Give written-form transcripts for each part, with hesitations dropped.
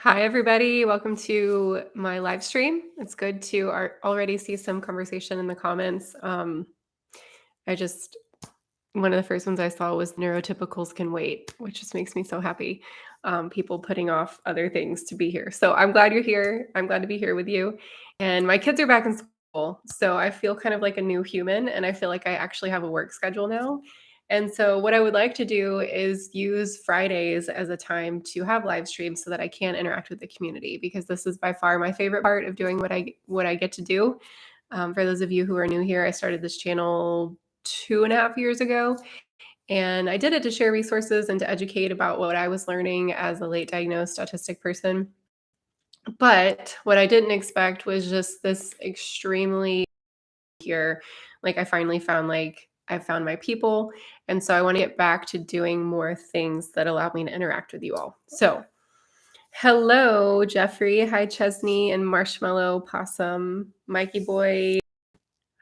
Hi, everybody. Welcome to my live stream. It's good to already see some conversation in the comments. I just, one of the first ones I saw was neurotypicals can wait, which just makes me so happy. People putting off other things to be here. So I'm glad you're here. I'm glad to be here with you. And my kids are back in school. So I feel kind of like a new human, and I feel like I actually have a work schedule now. And so, what I would like to do is use Fridays as a time to have live streams so that I can interact with the community, because this is by far my favorite part of doing what I get to do. For those of you who are new here, I started this channel 2.5 years ago, and I did it to share resources and to educate about what I was learning as a late diagnosed autistic person. But what I didn't expect was just this extremely here. Like I found my people. And so I want to get back to doing more things that allow me to interact with you all. So hello, Jeffrey. Hi, Chesney and Marshmallow Possum, Mikey Boy.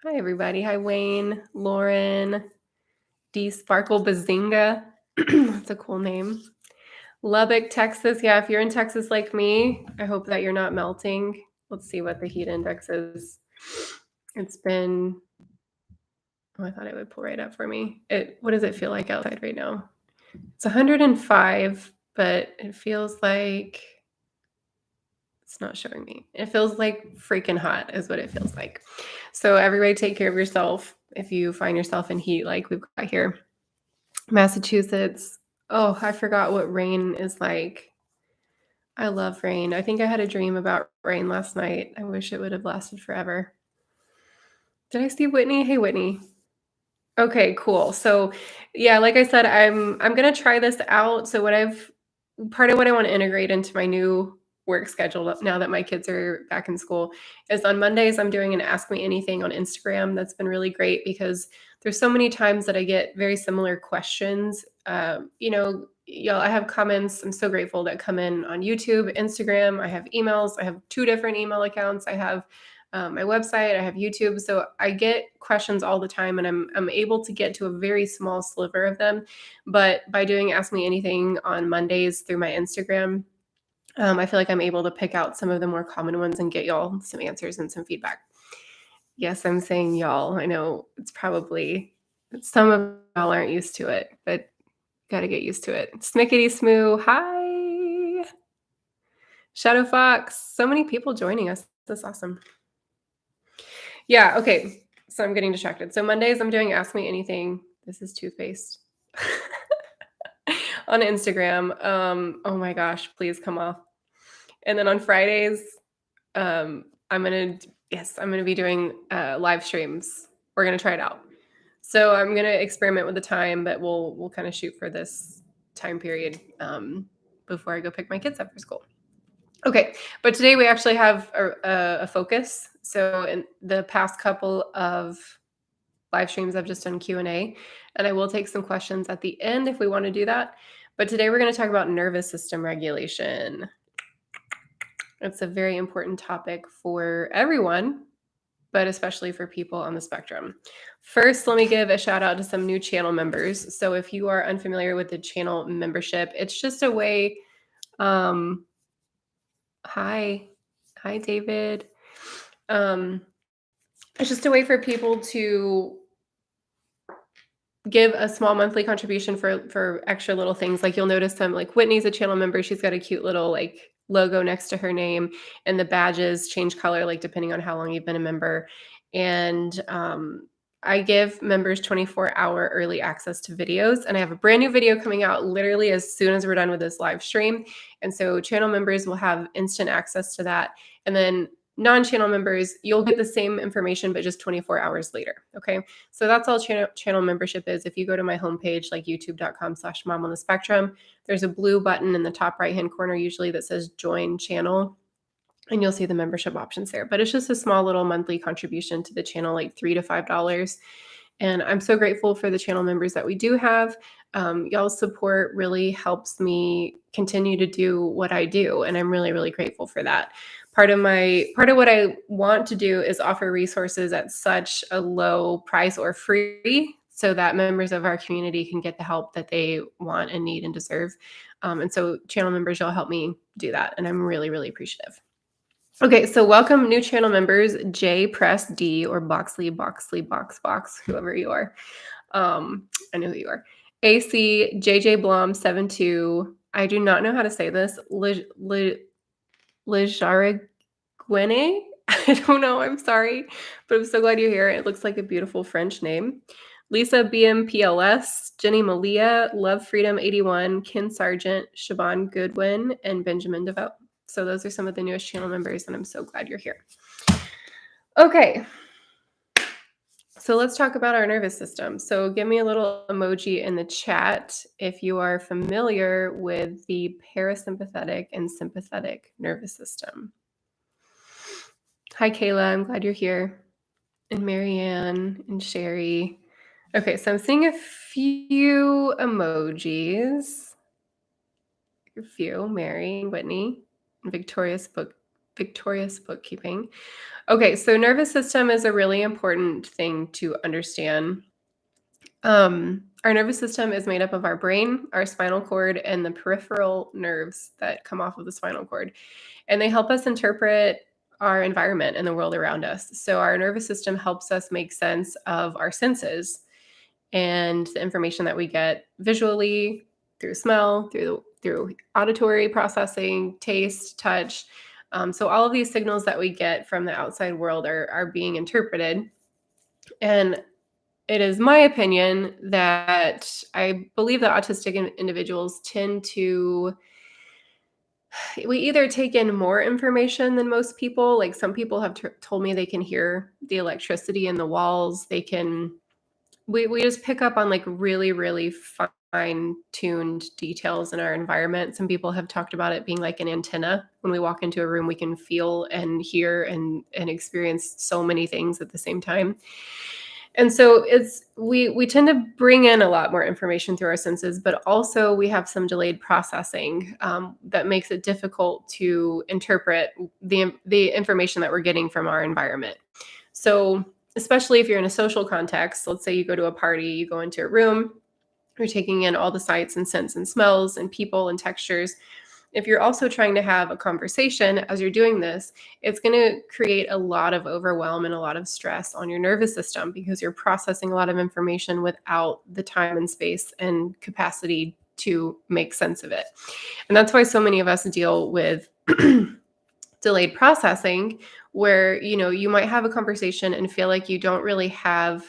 Hi, everybody. Hi, Wayne, Lauren, D Sparkle Bazinga. That's a cool name. Lubbock, Texas. Yeah, if you're in Texas like me, I hope that you're not melting. Let's see what the heat index is. It's been, oh, I thought it would pull right up for me. What does it feel like outside right now? It's 105, but it feels like it's not showing me. It feels like freaking hot is what it feels like. So everybody take care of yourself if you find yourself in heat like we've got here. Massachusetts. Oh, I forgot what rain is like. I love rain. I think I had a dream about rain last night. I wish it would have lasted forever. Did I see Whitney? Hey, Whitney. Okay, cool. So, yeah, like I said, I'm gonna try this out. So part of what I want to integrate into my new work schedule now that my kids are back in school is on Mondays I'm doing an Ask Me Anything on Instagram. That's been really great because there's so many times that I get very similar questions. Y'all, I have comments. I'm so grateful that come in on YouTube, Instagram. I have emails. I have two different email accounts. I have my website. I have YouTube. So I get questions all the time, and I'm able to get to a very small sliver of them. But by doing Ask Me Anything on Mondays through my Instagram, I feel like I'm able to pick out some of the more common ones and get y'all some answers and some feedback. Yes, I'm saying y'all. I know it's probably some of y'all aren't used to it, but got to get used to it. Smickety Smoo, hi. Shadow Fox, so many people joining us. That's awesome. Yeah, okay. So I'm getting distracted. So Mondays I'm doing Ask Me Anything. This is toothpaste. On Instagram. Oh my gosh, please come off. And then on Fridays, I'm gonna be doing live streams. We're gonna try it out. So I'm gonna experiment with the time, but we'll kind of shoot for this time period before I go pick my kids up for school. Okay, but today we actually have a focus. So in the past couple of live streams, I've just done Q&A, and I will take some questions at the end if we want to do that. But today we're going to talk about nervous system regulation. It's a very important topic for everyone, but especially for people on the spectrum. First, let me give a shout out to some new channel members. So if you are unfamiliar with the channel membership, it's just a way, hi, David. It's just a way for people to give a small monthly contribution for extra little things. Like you'll notice some, like Whitney's a channel member. She's got a cute little like logo next to her name, and the badges change color like depending on how long you've been a member. And I give members 24-hour early access to videos, and I have a brand new video coming out literally as soon as we're done with this live stream. And so channel members will have instant access to that. And then non-channel members, you'll get the same information, but just 24 hours later. Okay. So that's all channel membership is. If you go to my homepage, like youtube.com/mom on the spectrum, there's a blue button in the top right-hand corner, usually that says join channel. And you'll see the membership options there. But it's just a small little monthly contribution to the channel, like $3 to $5. And I'm so grateful for the channel members that we do have. Y'all's support really helps me continue to do what I do. And I'm really, really grateful for that. Part of what I want to do is offer resources at such a low price or free. so that members of our community can get the help that they want and need and deserve. And so channel members, you'll help me do that. And I'm really, really appreciative. Okay, so welcome new channel members, J Press D or Box, whoever you are. I know who you are. AC JJ Blom 72. I do not know how to say this. Lejariguene? I don't know. I'm sorry, but I'm so glad you're here. It looks like a beautiful French name. Lisa BMPLS, Jenny Malia, Love Freedom 81, Ken Sargent, Siobhan Goodwin, and Benjamin DeVoe. So those are some of the newest channel members, and I'm so glad you're here. Okay. So let's talk about our nervous system. So give me a little emoji in the chat if you are familiar with the parasympathetic and sympathetic nervous system. Hi, Kayla. I'm glad you're here. And Marianne and Sherry. Okay, so I'm seeing a few emojis. A few, Mary and Whitney, and victorious bookkeeping. Okay, so nervous system is a really important thing to understand. Our nervous system is made up of our brain, our spinal cord, and the peripheral nerves that come off of the spinal cord. And they help us interpret our environment and the world around us. So our nervous system helps us make sense of our senses and the information that we get visually, through smell, through auditory processing, taste, touch. So all of these signals that we get from the outside world are being interpreted. And it is my opinion that I believe that autistic individuals tend to, we either take in more information than most people. Like some people have told me they can hear the electricity in the walls. We just pick up on like really, really fine-tuned details in our environment. Some people have talked about it being like an antenna. When we walk into a room, we can feel and hear and experience so many things at the same time. And so we tend to bring in a lot more information through our senses, but also we have some delayed processing that makes it difficult to interpret the information that we're getting from our environment. So especially if you're in a social context, let's say you go to a party, you go into a room, you're taking in all the sights and scents and smells and people and textures. If you're also trying to have a conversation as you're doing this, it's going to create a lot of overwhelm and a lot of stress on your nervous system because you're processing a lot of information without the time and space and capacity to make sense of it. And that's why so many of us deal with delayed processing, where you might have a conversation and feel like you don't really have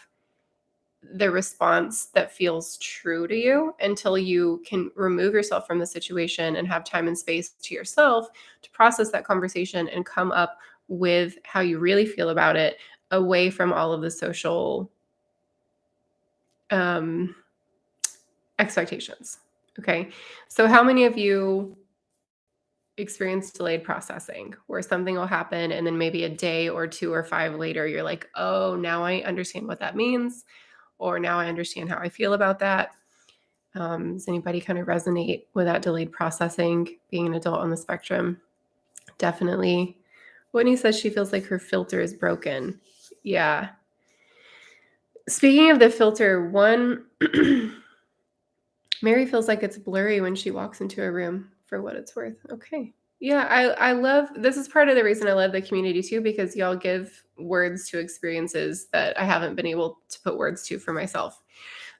the response that feels true to you until you can remove yourself from the situation and have time and space to yourself to process that conversation and come up with how you really feel about it, away from all of the social expectations. Okay, so how many of you experience delayed processing where something will happen and then maybe a day or 2 or 5 later you're like, oh, now I understand what that means, or now I understand how I feel about that? Does anybody kind of resonate with that delayed processing, being an adult on the spectrum? Definitely. Whitney says she feels like her filter is broken. Yeah. Speaking of the filter, Mary feels like it's blurry when she walks into a room, for what it's worth. Okay. Yeah, I love, this is part of the reason I love the community too, because y'all give words to experiences that I haven't been able to put words to for myself.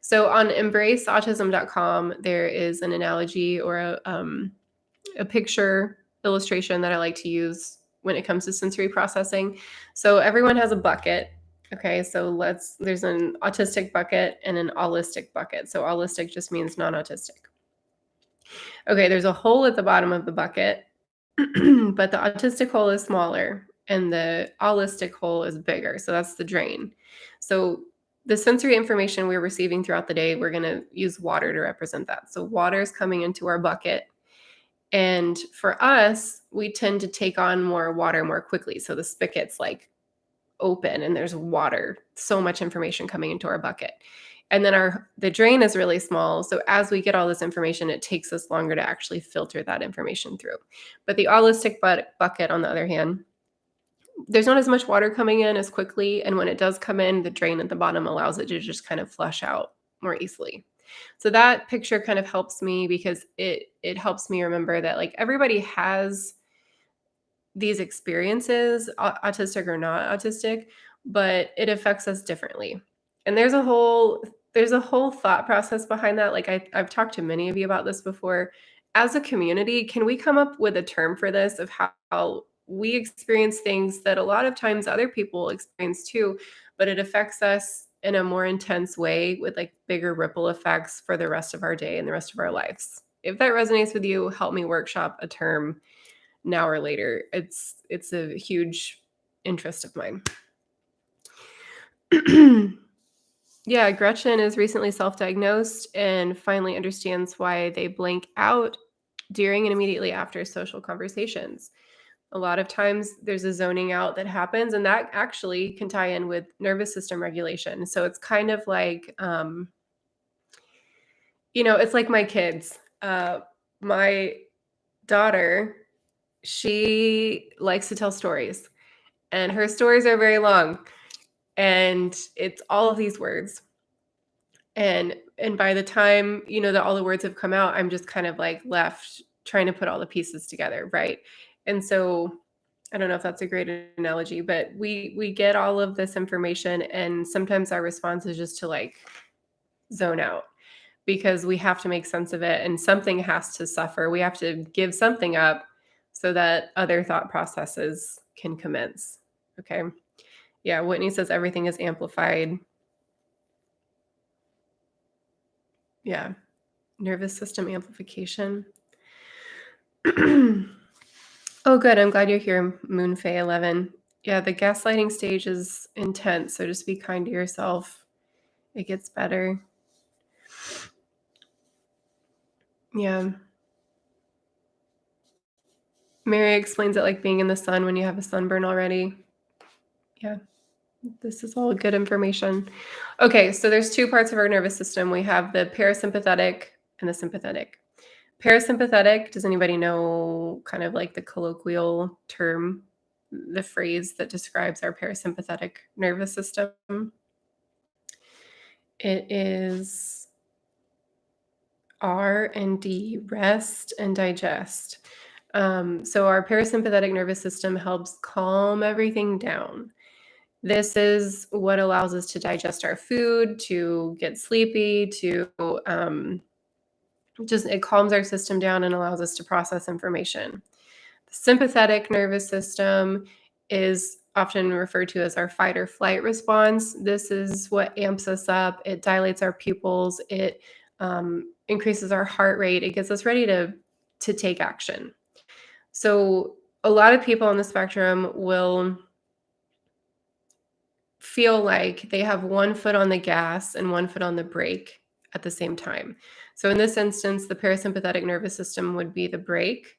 So on embraceautism.com, there is an analogy or a picture illustration that I like to use when it comes to sensory processing. So everyone has a bucket. Okay, so there's an autistic bucket and an allistic bucket. So allistic just means non-autistic. Okay, there's a hole at the bottom of the bucket, but the autistic hole is smaller and the allistic hole is bigger. So that's the drain. So the sensory information we're receiving throughout the day, we're going to use water to represent that. So water is coming into our bucket. And for us, we tend to take on more water more quickly. So the spigot's like open and there's water, so much information coming into our bucket. And then the drain is really small. So as we get all this information, it takes us longer to actually filter that information through. But the allistic bucket, on the other hand, there's not as much water coming in as quickly, and when it does come in, the drain at the bottom allows it to just kind of flush out more easily. So that picture kind of helps me because it helps me remember that like everybody has these experiences, autistic or not autistic, but it affects us differently. And there's a whole thought process behind that. Like I've talked to many of you about this before. As a community, can we come up with a term for this of how we experience things that a lot of times other people experience too, but it affects us in a more intense way with like bigger ripple effects for the rest of our day and the rest of our lives. If that resonates with you, help me workshop a term now or later. It's a huge interest of mine. Yeah, Gretchen is recently self-diagnosed and finally understands why they blank out during and immediately after social conversations. A lot of times there's a zoning out that happens, and that actually can tie in with nervous system regulation. So it's kind of like, it's like my kids. My daughter, she likes to tell stories, and her stories are very long, and it's all of these words. And by the time, that all the words have come out, I'm just kind of like left trying to put all the pieces together, right? And so I don't know if that's a great analogy, but we get all of this information, and sometimes our response is just to like zone out because we have to make sense of it, and something has to suffer. We have to give something up so that other thought processes can commence. Okay. Yeah, Whitney says everything is amplified. Yeah. Nervous system amplification. Oh, good. I'm glad you're here, Moonfei 11. Yeah, the gaslighting stage is intense, so just be kind to yourself. It gets better. Yeah. Mary explains it like being in the sun when you have a sunburn already. Yeah, this is all good information. Okay, so there's two parts of our nervous system. We have the parasympathetic and the sympathetic. Parasympathetic, does anybody know kind of like the colloquial term, the phrase that describes our parasympathetic nervous system? It is R and D, rest and digest. So our parasympathetic nervous system helps calm everything down. This is what allows us to digest our food, to get sleepy, to just it calms our system down and allows us to process information. The sympathetic nervous system is often referred to as our fight or flight response. This is what amps us up. It dilates our pupils. It increases our heart rate. It gets us ready to take action. So a lot of people on the spectrum will feel like they have one foot on the gas and one foot on the brake at the same time. So in this instance, the parasympathetic nervous system would be the brake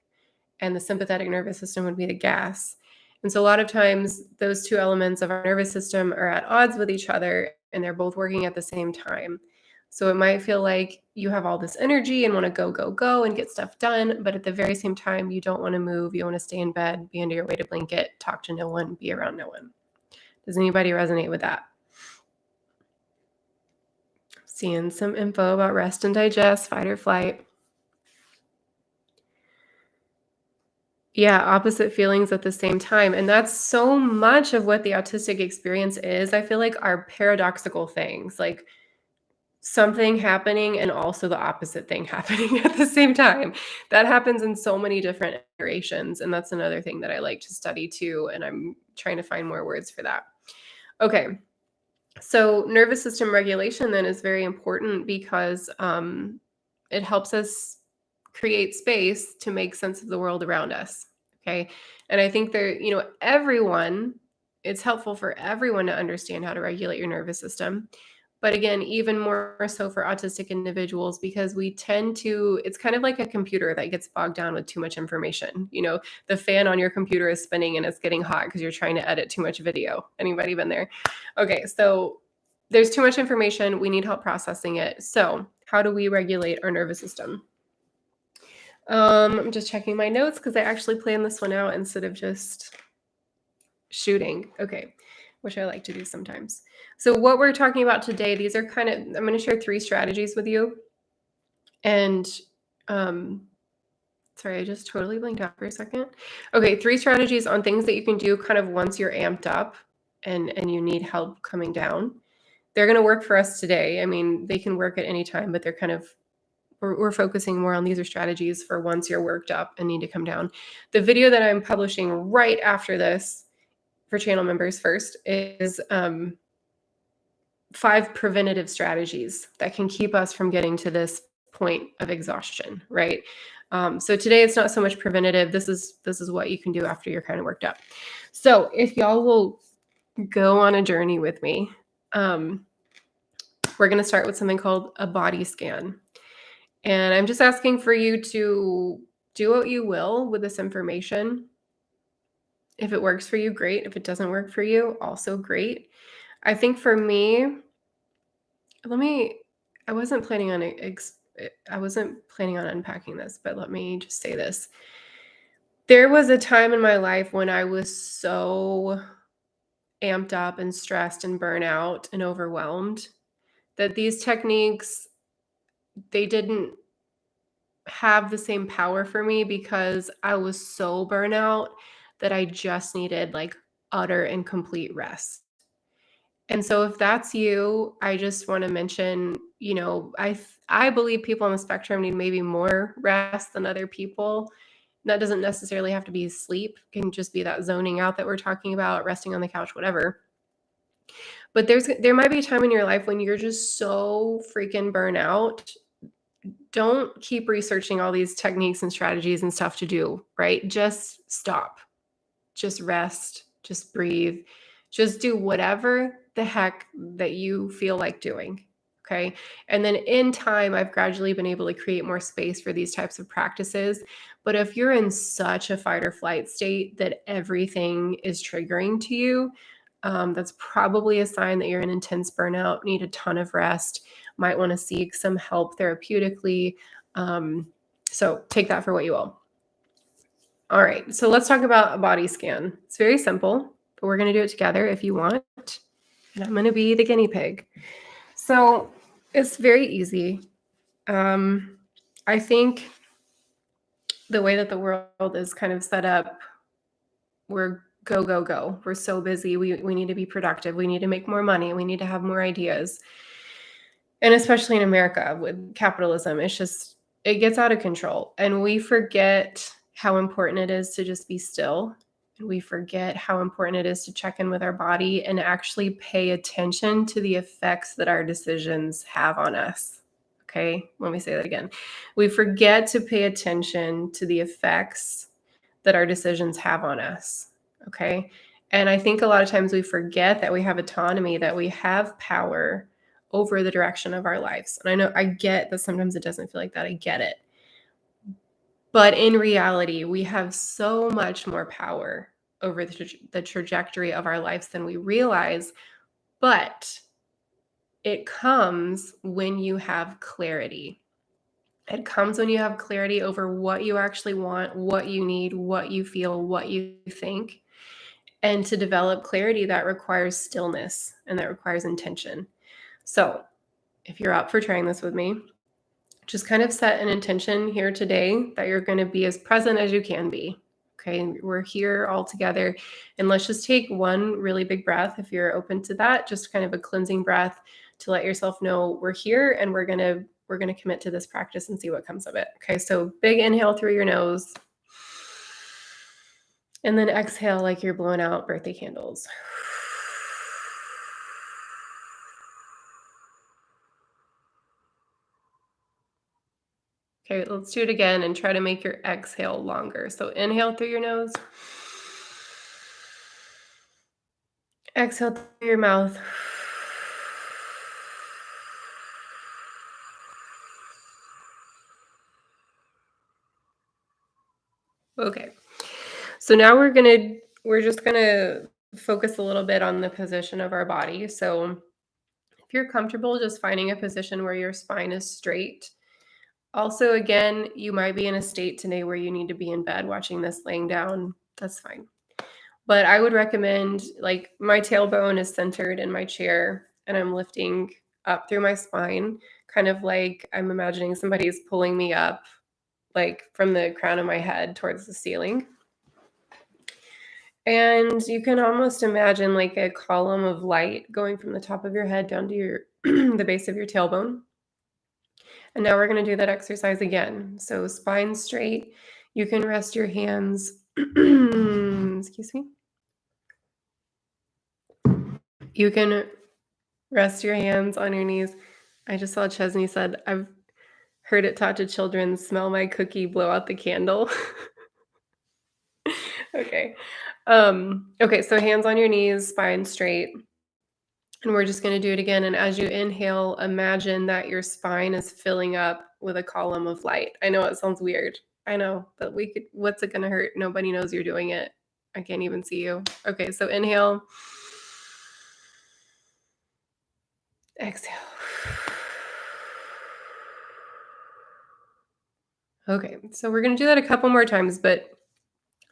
and the sympathetic nervous system would be the gas. And so a lot of times those two elements of our nervous system are at odds with each other and they're both working at the same time. So it might feel like you have all this energy and want to go, go, go and get stuff done. But at the very same time, you don't want to move. You want to stay in bed, be under your weighted blanket, talk to no one, be around no one. Does anybody resonate with that? Seeing some info about rest and digest, fight or flight. Yeah, opposite feelings at the same time. And that's so much of what the autistic experience is. I feel like are paradoxical things, like something happening and also the opposite thing happening at the same time. That happens in so many different iterations. And that's another thing that I like to study too. And I'm trying to find more words for that. Okay. So nervous system regulation then is very important because it helps us create space to make sense of the world around us. Okay. And I think it's helpful for everyone to understand how to regulate your nervous system. But again, even more so for autistic individuals, because it's kind of like a computer that gets bogged down with too much information. The fan on your computer is spinning and it's getting hot because you're trying to edit too much video. Anybody been there? Okay. So there's too much information. We need help processing it. So how do we regulate our nervous system? I'm just checking my notes because I actually planned this one out instead of just Shooting. Okay. Which I like to do sometimes. So what we're talking about today, these are kind of, I'm going to share 3 strategies with you. And um sorry, I just totally blanked out for a second. Okay, 3 strategies on things that you can do kind of once you're amped up and you need help coming down. They're going to work for us today. I mean, they can work at any time, but they're kind of we're focusing more on these are strategies for once you're worked up and need to come down. The video that I'm publishing right after this for channel members first is 5 preventative strategies that can keep us from getting to this point of exhaustion, right? So today it's not so much preventative. This is what you can do after you're kind of worked up. So if y'all will go on a journey with me, we're going to start with something called a body scan. And I'm just asking for you to do what you will with this information. If it works for you, great. If it doesn't work for you, also great. I think for me, let me I wasn't planning on I wasn't planning on unpacking this, but let me just say this. There was a time in my life when I was so amped up and stressed and burnout and overwhelmed that these techniques they didn't have the same power for me because I was so burnout that I just needed like utter and complete rest. And so if that's you, I just want to mention, I believe people on the spectrum need maybe more rest than other people. That doesn't necessarily have to be sleep. It can just be that zoning out that we're talking about, resting on the couch, whatever. But there might be a time in your life when you're just so freaking burnout. Don't keep researching all these techniques and strategies and stuff to do, right? Just stop. Just rest, just breathe, just do whatever the heck that you feel like doing. Okay. And then in time, I've gradually been able to create more space for these types of practices. But if you're in such a fight or flight state that everything is triggering to you, that's probably a sign that you're in intense burnout, need a ton of rest, might want to seek some help therapeutically. So take that for what you will. All right, so let's talk about a body scan. It's very simple, but we're going to do it together if you want. And I'm going to be the guinea pig. So it's very easy. I think the way that the world is kind of set up, we're go, go, go. We're so busy. We need to be productive. We need to make more money. We need to have more ideas. And especially in America with capitalism, it gets out of control. And we forget how important it is to just be still. We forget how important it is to check in with our body and actually pay attention to the effects that our decisions have on us. Okay, let me say that again. We forget to pay attention to the effects that our decisions have on us. Okay, and I think a lot of times we forget that we have autonomy, that we have power over the direction of our lives. And I know I get that sometimes it doesn't feel like that. I get it. But in reality, we have so much more power over the trajectory of our lives than we realize. But it comes when you have clarity. It comes when you have clarity over what you actually want, what you need, what you feel, what you think. And to develop clarity, that requires stillness and that requires intention. So if you're up for trying this with me, just kind of set an intention here today that you're going to be as present as you can be. Okay, we're here all together. And let's just take one really big breath if you're open to that, just kind of a cleansing breath to let yourself know we're here and we're going to commit to this practice and see what comes of it. Okay, so big inhale through your nose. And then exhale like you're blowing out birthday candles. Okay, let's do it again and try to make your exhale longer. So inhale through your nose. Exhale through your mouth. Okay. So now we're just gonna focus a little bit on the position of our body. So if you're comfortable just finding a position where your spine is straight. Also, again, you might be in a state today where you need to be in bed watching this laying down. That's fine. But I would recommend, like, my tailbone is centered in my chair and I'm lifting up through my spine, kind of like I'm imagining somebody's pulling me up, like from the crown of my head towards the ceiling. And you can almost imagine like a column of light going from the top of your head down to your the base of your tailbone. And now we're going to do that exercise again. So spine straight. You can rest your hands. Excuse me. You can rest your hands on your knees. I just saw Chesney said, I've heard it taught to children, smell my cookie, blow out the candle. Okay. Okay, so hands on your knees, spine straight. And we're just going to do it again. And as you inhale, imagine that your spine is filling up with a column of light. I know it sounds weird. I know, but what's it going to hurt? Nobody knows you're doing it. I can't even see you. Okay, so inhale, exhale. Okay, so we're going to do that a couple more times, but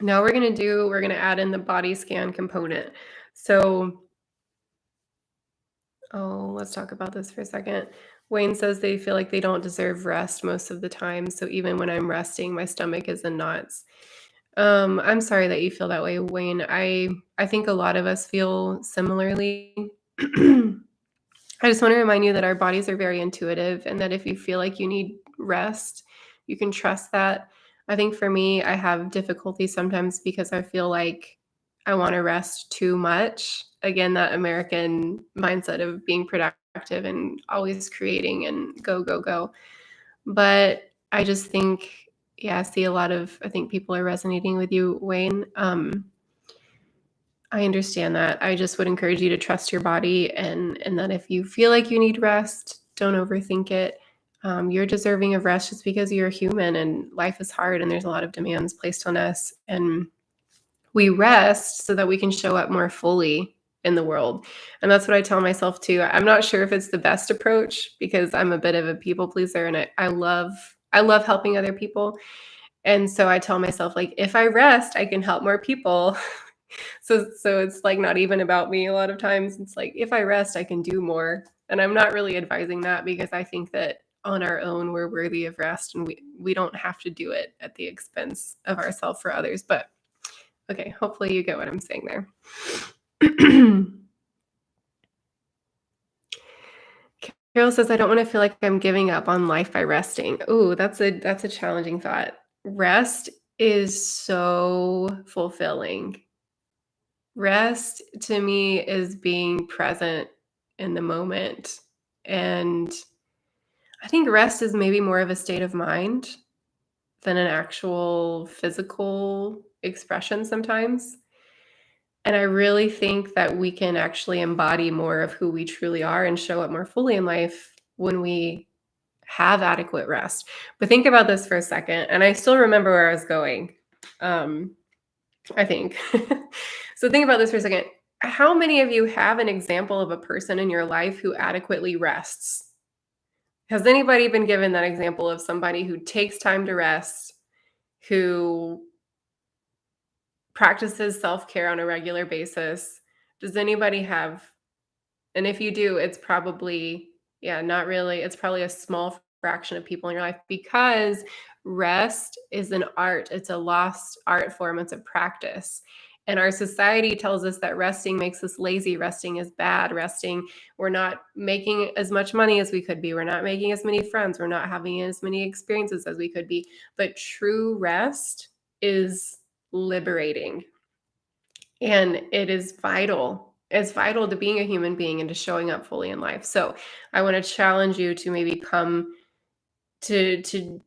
now we're going to add in the body scan component. So, let's talk about this for a second. Wayne says they feel like they don't deserve rest most of the time. So even when I'm resting, my stomach is in knots. I'm sorry that you feel that way, Wayne. I think a lot of us feel similarly. I just want to remind you that our bodies are very intuitive and that if you feel like you need rest, you can trust that. I think for me, I have difficulty sometimes because I feel like I want to rest too much. Again, that American mindset of being productive and always creating and go, go, go. But I just think, yeah, I see a lot of, I think people are resonating with you, Wayne. I understand that. I just would encourage you to trust your body and that if you feel like you need rest, don't overthink it. You're deserving of rest just because you're a human and life is hard and there's a lot of demands placed on us. And we rest so that we can show up more fully in the world. And that's what I tell myself too. I'm not sure if it's the best approach because I'm a bit of a people pleaser and I love helping other people. And so I tell myself like if I rest, I can help more people. So it's like not even about me a lot of times. It's like if I rest, I can do more. And I'm not really advising that because I think that on our own we're worthy of rest and we don't have to do it at the expense of ourselves for others. But okay, hopefully you get what I'm saying there. Carol says I don't want to feel like I'm giving up on life by resting. Ooh, that's a challenging thought. Rest is so fulfilling. Rest to me is being present in the moment. And I think rest is maybe more of a state of mind than an actual physical expression sometimes. And I really think that we can actually embody more of who we truly are and show up more fully in life when we have adequate rest. But think about this for a second. And I still remember where I was going. I think. So think about this for a second. How many of you have an example of a person in your life who adequately rests? Has anybody been given that example of somebody who takes time to rest, who practices self-care on a regular basis? Does anybody have, and if you do, it's probably, yeah, not really. It's probably a small fraction of people in your life because rest is an art. It's a lost art form. It's a practice. And our society tells us that resting makes us lazy. Resting is bad. Resting, we're not making as much money as we could be. We're not making as many friends. We're not having as many experiences as we could be. But true rest is liberating. And it is vital. It's vital to being a human being and to showing up fully in life. So I want to challenge you to maybe come to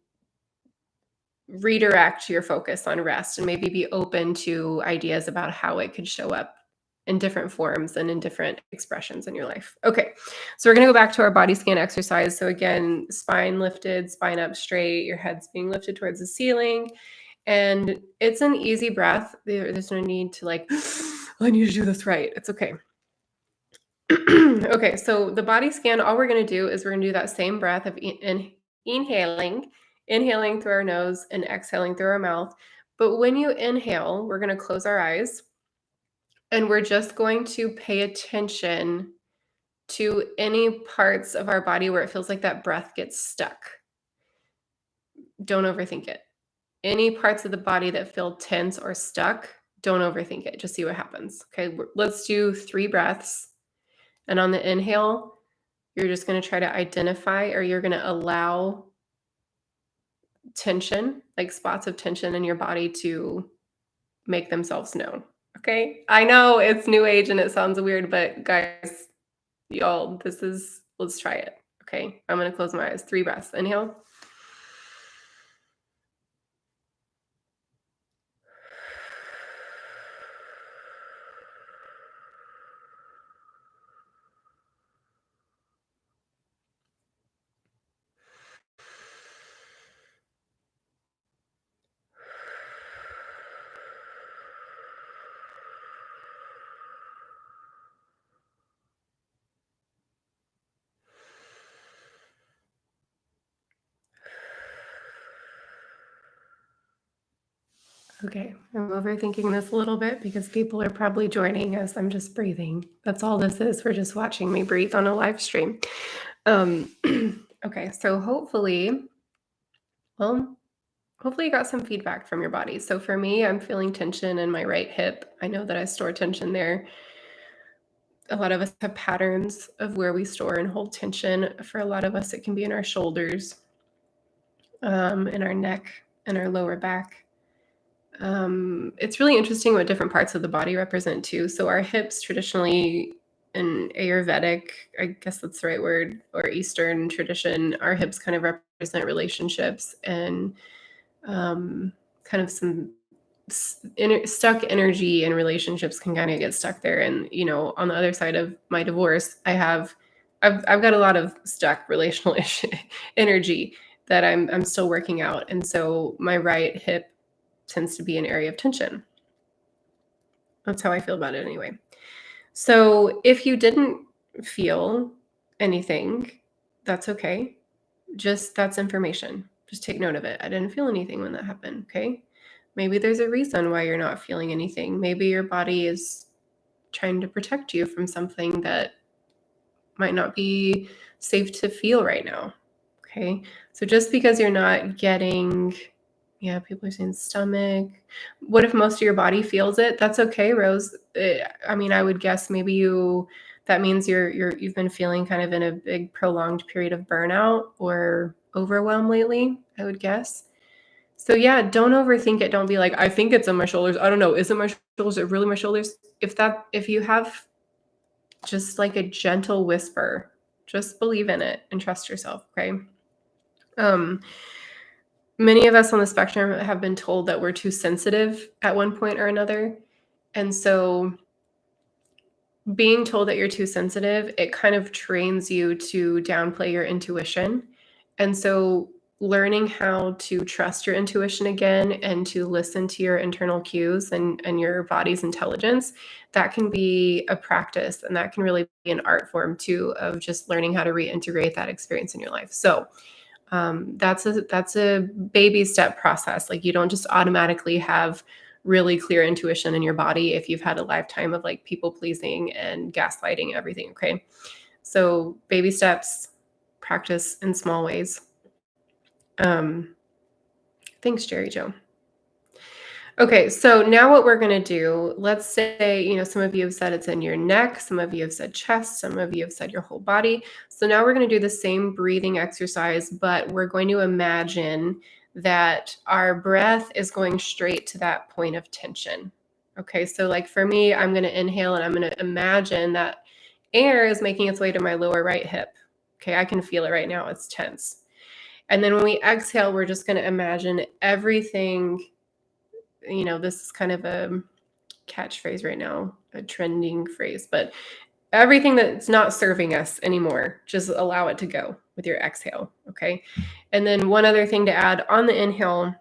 redirect your focus on rest and maybe be open to ideas about how it could show up in different forms and in different expressions in your life. Okay, so we're going to go back to our body scan exercise. So again, spine lifted, spine up straight, your head's being lifted towards the ceiling. And it's an easy breath. There's no need to like, I need to do this right. It's okay. Okay, so the body scan, all we're going to do is we're going to do that same breath of inhaling through our nose and exhaling through our mouth. But when you inhale, we're going to close our eyes. And we're just going to pay attention to any parts of our body where it feels like that breath gets stuck. Don't overthink it. Any parts of the body that feel tense or stuck, don't overthink it. Just see what happens. Okay, let's do 3 breaths. And on the inhale, you're just going to try to identify, or you're going to allow tension, like spots of tension in your body, to make themselves known. Okay, I know it's new age and it sounds weird, but guys, y'all, let's try it. Okay, I'm going to close my eyes. 3 breaths. Inhale. Okay, I'm overthinking this a little bit because people are probably joining us. I'm just breathing. That's all this is. We're just watching me breathe on a live stream. Um, okay, so well, hopefully you got some feedback from your body. So for me, I'm feeling tension in my right hip. I know that I store tension there. A lot of us have patterns of where we store and hold tension. For a lot of us, it can be in our shoulders, in our neck, and our lower back. It's really interesting what different parts of the body represent too. So our hips traditionally in Ayurvedic, I guess that's the right word, or Eastern tradition, our hips kind of represent relationships and kind of some stuck energy in relationships can kind of get stuck there. And on the other side of my divorce, I've got a lot of stuck relational energy that I'm still working out, and so my right hip tends to be an area of tension. That's how I feel about it anyway. So if you didn't feel anything, that's okay. Just that's information. Just take note of it. I didn't feel anything when that happened. Okay. Maybe there's a reason why you're not feeling anything. Maybe your body is trying to protect you from something that might not be safe to feel right now. Okay. So just because you're not getting, yeah, people are saying stomach. What if most of your body feels it? That's okay, Rose. I mean, I would guess maybe that means you've been feeling kind of in a big prolonged period of burnout or overwhelm lately, I would guess. So yeah, don't overthink it. Don't be like, I think it's in my shoulders. I don't know. Is it my shoulders? Is it really my shoulders? If you have just like a gentle whisper, just believe in it and trust yourself. Okay. Um, Many of us on the spectrum have been told that we're too sensitive at one point or another. And so being told that you're too sensitive, it kind of trains you to downplay your intuition. And so learning how to trust your intuition again and to listen to your internal cues and your body's intelligence, that can be a practice, and that can really be an art form too, of just learning how to reintegrate that experience in your life. So that's a baby step process. Like, you don't just automatically have really clear intuition in your body if you've had a lifetime of like people pleasing and gaslighting and everything. Okay. So baby steps, practice in small ways. Um, thanks, Jerry Joe. Okay, so now what we're going to do, let's say, some of you have said it's in your neck, some of you have said chest, some of you have said your whole body. So now we're going to do the same breathing exercise, but we're going to imagine that our breath is going straight to that point of tension. Okay, so like for me, I'm going to inhale and I'm going to imagine that air is making its way to my lower right hip. Okay, I can feel it right now. It's tense. And then when we exhale, we're just going to imagine everything. This is kind of a catchphrase right now, a trending phrase, but everything that's not serving us anymore, just allow it to go with your exhale. Okay. And then one other thing to add on the inhale,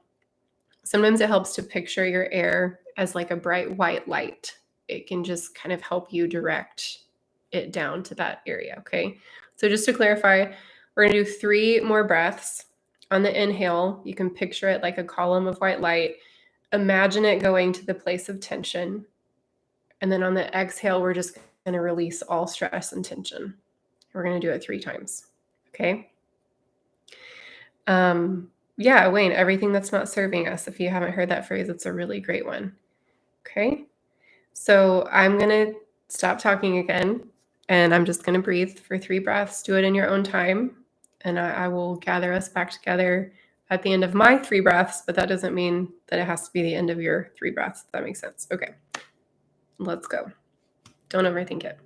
sometimes it helps to picture your air as like a bright white light. It can just kind of help you direct it down to that area. Okay. So just to clarify, we're going to do 3 more breaths. On the inhale, you can picture it like a column of white light. Imagine it going to the place of tension. And then on the exhale, we're just going to release all stress and tension. We're going to do it 3 times. Okay. Yeah, Wayne, everything that's not serving us. If you haven't heard that phrase, it's a really great one. Okay. So I'm going to stop talking again, and I'm just going to breathe for 3 breaths. Do it in your own time. And I will gather us back together at the end of my 3 breaths, but that doesn't mean that it has to be the end of your 3 breaths, if that makes sense. Okay. Let's go. Don't overthink it.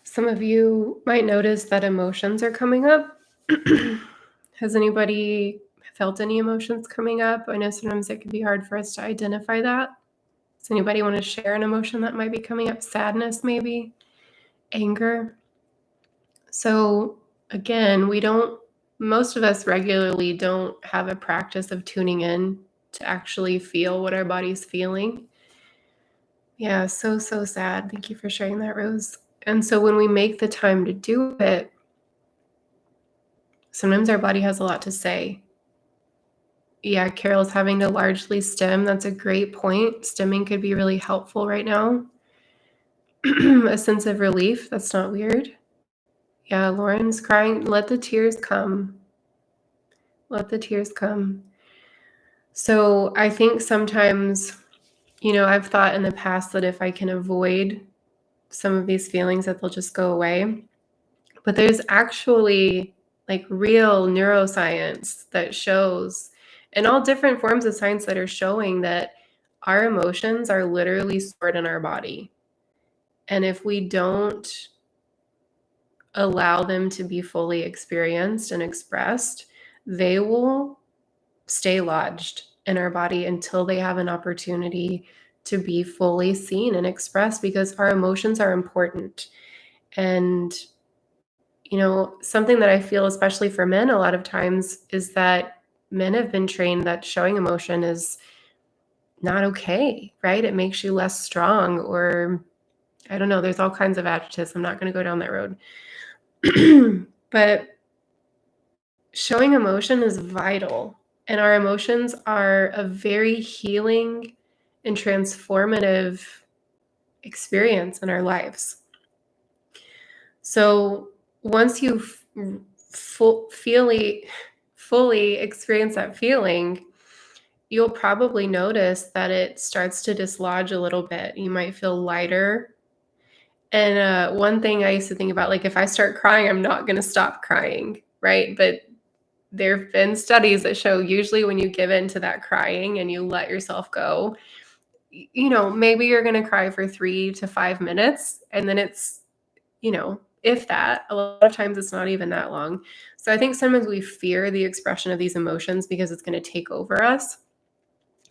Some of you might notice that emotions are coming up. Has anybody felt any emotions coming up? I know sometimes it can be hard for us to identify that. Does anybody want to share an emotion that might be coming up? Sadness, maybe? Anger? So, again, most of us regularly don't have a practice of tuning in to actually feel what our body's feeling. Yeah, so, so sad. Thank you for sharing that, Rose. And so when we make the time to do it, sometimes our body has a lot to say. Yeah, Carol's having to largely stim. That's a great point. Stimming could be really helpful right now. A sense of relief. That's not weird. Yeah, Lauren's crying. Let the tears come. Let the tears come. So I think sometimes, I've thought in the past that if I can avoid some of these feelings, that they'll just go away. But there's actually like real neuroscience that shows, and all different forms of science that are showing that our emotions are literally stored in our body. And if we don't allow them to be fully experienced and expressed, they will stay lodged in our body until they have an opportunity to be fully seen and expressed, because our emotions are important. And something that I feel, especially for men, a lot of times is that men have been trained that showing emotion is not okay, right? It makes you less strong, or I don't know, there's all kinds of adjectives. I'm not going to go down that road. But showing emotion is vital, and our emotions are a very healing and transformative experience in our lives. So once you fully experience that feeling, you'll probably notice that it starts to dislodge a little bit. You might feel lighter. And one thing I used to think about, like, if I start crying, I'm not going to stop crying, right? But there have been studies that show usually when you give in to that crying and you let yourself go, maybe you're going to cry for 3 to 5 minutes, and then it's, if that, a lot of times it's not even that long. So I think sometimes we fear the expression of these emotions because it's going to take over us.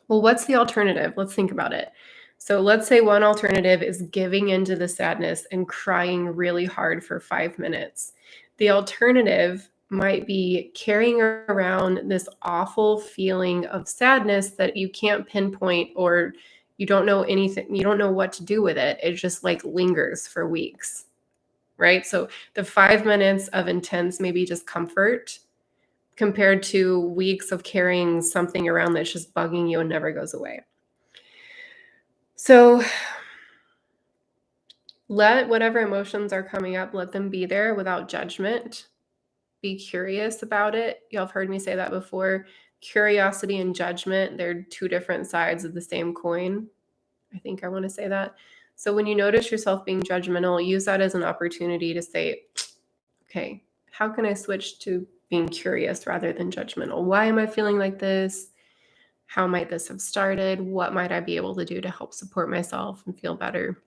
Well, what's the alternative? Let's think about it. So let's say one alternative is giving into the sadness and crying really hard for 5 minutes. The alternative might be carrying around this awful feeling of sadness that you can't pinpoint, or you don't know anything, you don't know what to do with it. It just like lingers for weeks, right? So the 5 minutes of intense, maybe discomfort, compared to weeks of carrying something around that's just bugging you and never goes away. So let whatever emotions are coming up, let them be there without judgment. Be curious about it. Y'all have heard me say that before. Curiosity and judgment, they're 2 different sides of the same coin. I think I want to say that. So when you notice yourself being judgmental, use that as an opportunity to say, okay, how can I switch to being curious rather than judgmental? Why am I feeling like this? How might this have started? What might I be able to do to help support myself and feel better?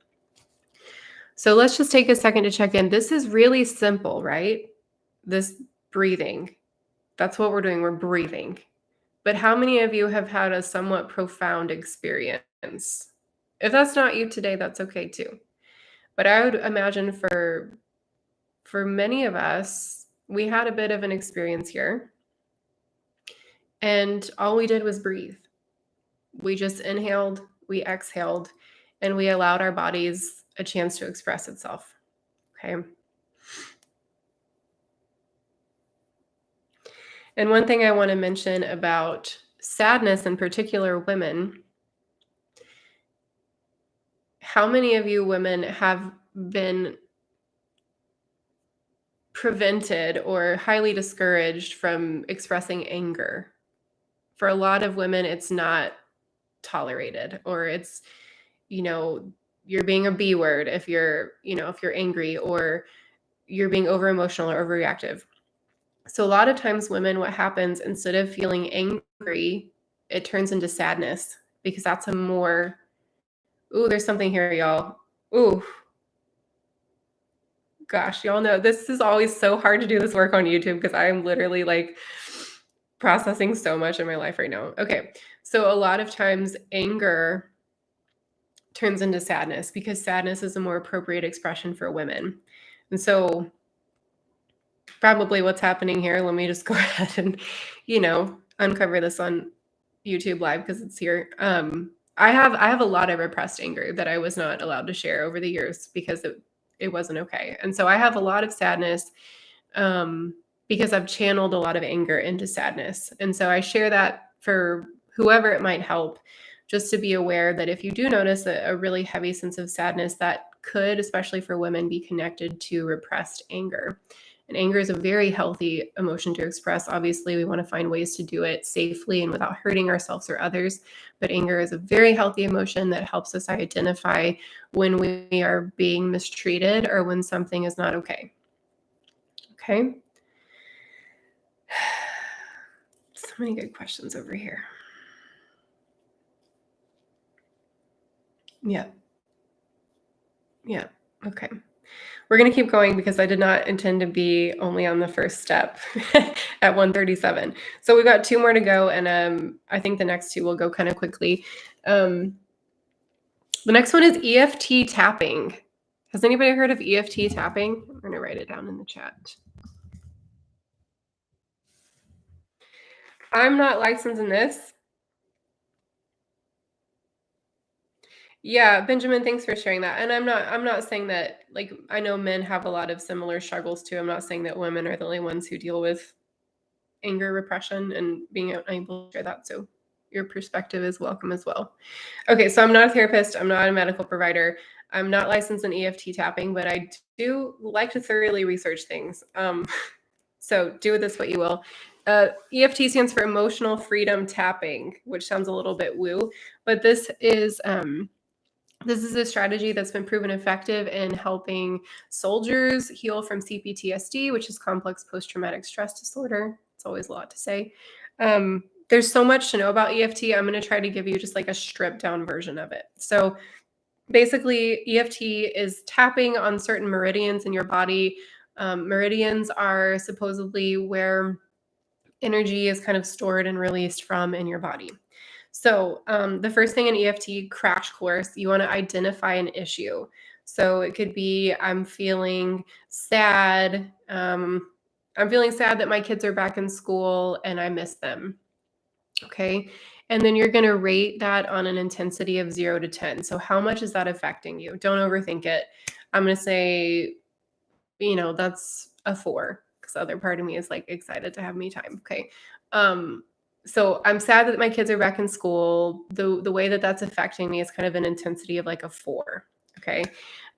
So let's just take a second to check in. This is really simple, right? This breathing. That's what we're doing. We're breathing. But how many of you have had a somewhat profound experience? If that's not you today, that's okay too. But I would imagine for many of us, we had a bit of an experience here, and all we did was breathe. We just inhaled, we exhaled, and we allowed our bodies a chance to express itself. Okay. And one thing I want to mention about sadness, in particular women, how many of you women have been prevented or highly discouraged from expressing anger? For a lot of women, it's not tolerated, or it's, you know, you're being a B word if you're angry, or you're being over emotional or overreactive. So a lot of times women, what happens, instead of feeling angry, it turns into sadness, because that's a more, ooh, there's something here, y'all. Ooh, gosh, y'all know this is always so hard to do this work on YouTube because I am literally like processing so much in my life right now. Okay. So a lot of times anger turns into sadness because sadness is a more appropriate expression for women. And so probably what's happening here, let me just go ahead and, uncover this on YouTube live because it's here. I have a lot of repressed anger that I was not allowed to share over the years because it wasn't okay. And so I have a lot of sadness because I've channeled a lot of anger into sadness. And so I share that for whoever it might help, just to be aware that if you do notice a really heavy sense of sadness, that could, especially for women, be connected to repressed anger. And anger is a very healthy emotion to express. Obviously, we want to find ways to do it safely and without hurting ourselves or others. But anger is a very healthy emotion that helps us identify when we are being mistreated or when something is not okay. Okay. So many good questions over here. Yeah. Yeah. Okay. We're going to keep going because I did not intend to be only on the first step at 137. So we've got two more to go, and I think the next two will go kind of quickly. The next one is EFT tapping. Has anybody heard of EFT tapping? I'm going to write it down in the chat. I'm not licensed in this. Yeah, Benjamin, thanks for sharing that. And I'm not saying that, like, I know men have a lot of similar struggles too. I'm not saying that women are the only ones who deal with anger repression and being unable to share that. So your perspective is welcome as well. Okay, so I'm not a therapist. I'm not a medical provider. I'm not licensed in EFT tapping, but I do like to thoroughly research things. So do with this what you will. EFT stands for emotional freedom tapping, which sounds a little bit woo, but this is a strategy that's been proven effective in helping soldiers heal from CPTSD, which is complex post-traumatic stress disorder. It's always a lot to say. There's so much to know about EFT. I'm going to try to give you just like a stripped down version of it. So basically, EFT is tapping on certain meridians in your body. Meridians are supposedly where energy is kind of stored and released from in your body. So the first thing in EFT crash course, you want to identify an issue. So it could be, I'm feeling sad. I'm feeling sad that my kids are back in school and I miss them. Okay. And then you're going to rate that on an intensity of 0 to 10. So how much is that affecting you? Don't overthink it. I'm going to say, that's a 4, because the other part of me is like excited to have me time. Okay. So I'm sad that my kids are back in school. The way that that's affecting me is kind of an intensity of like a 4. Okay.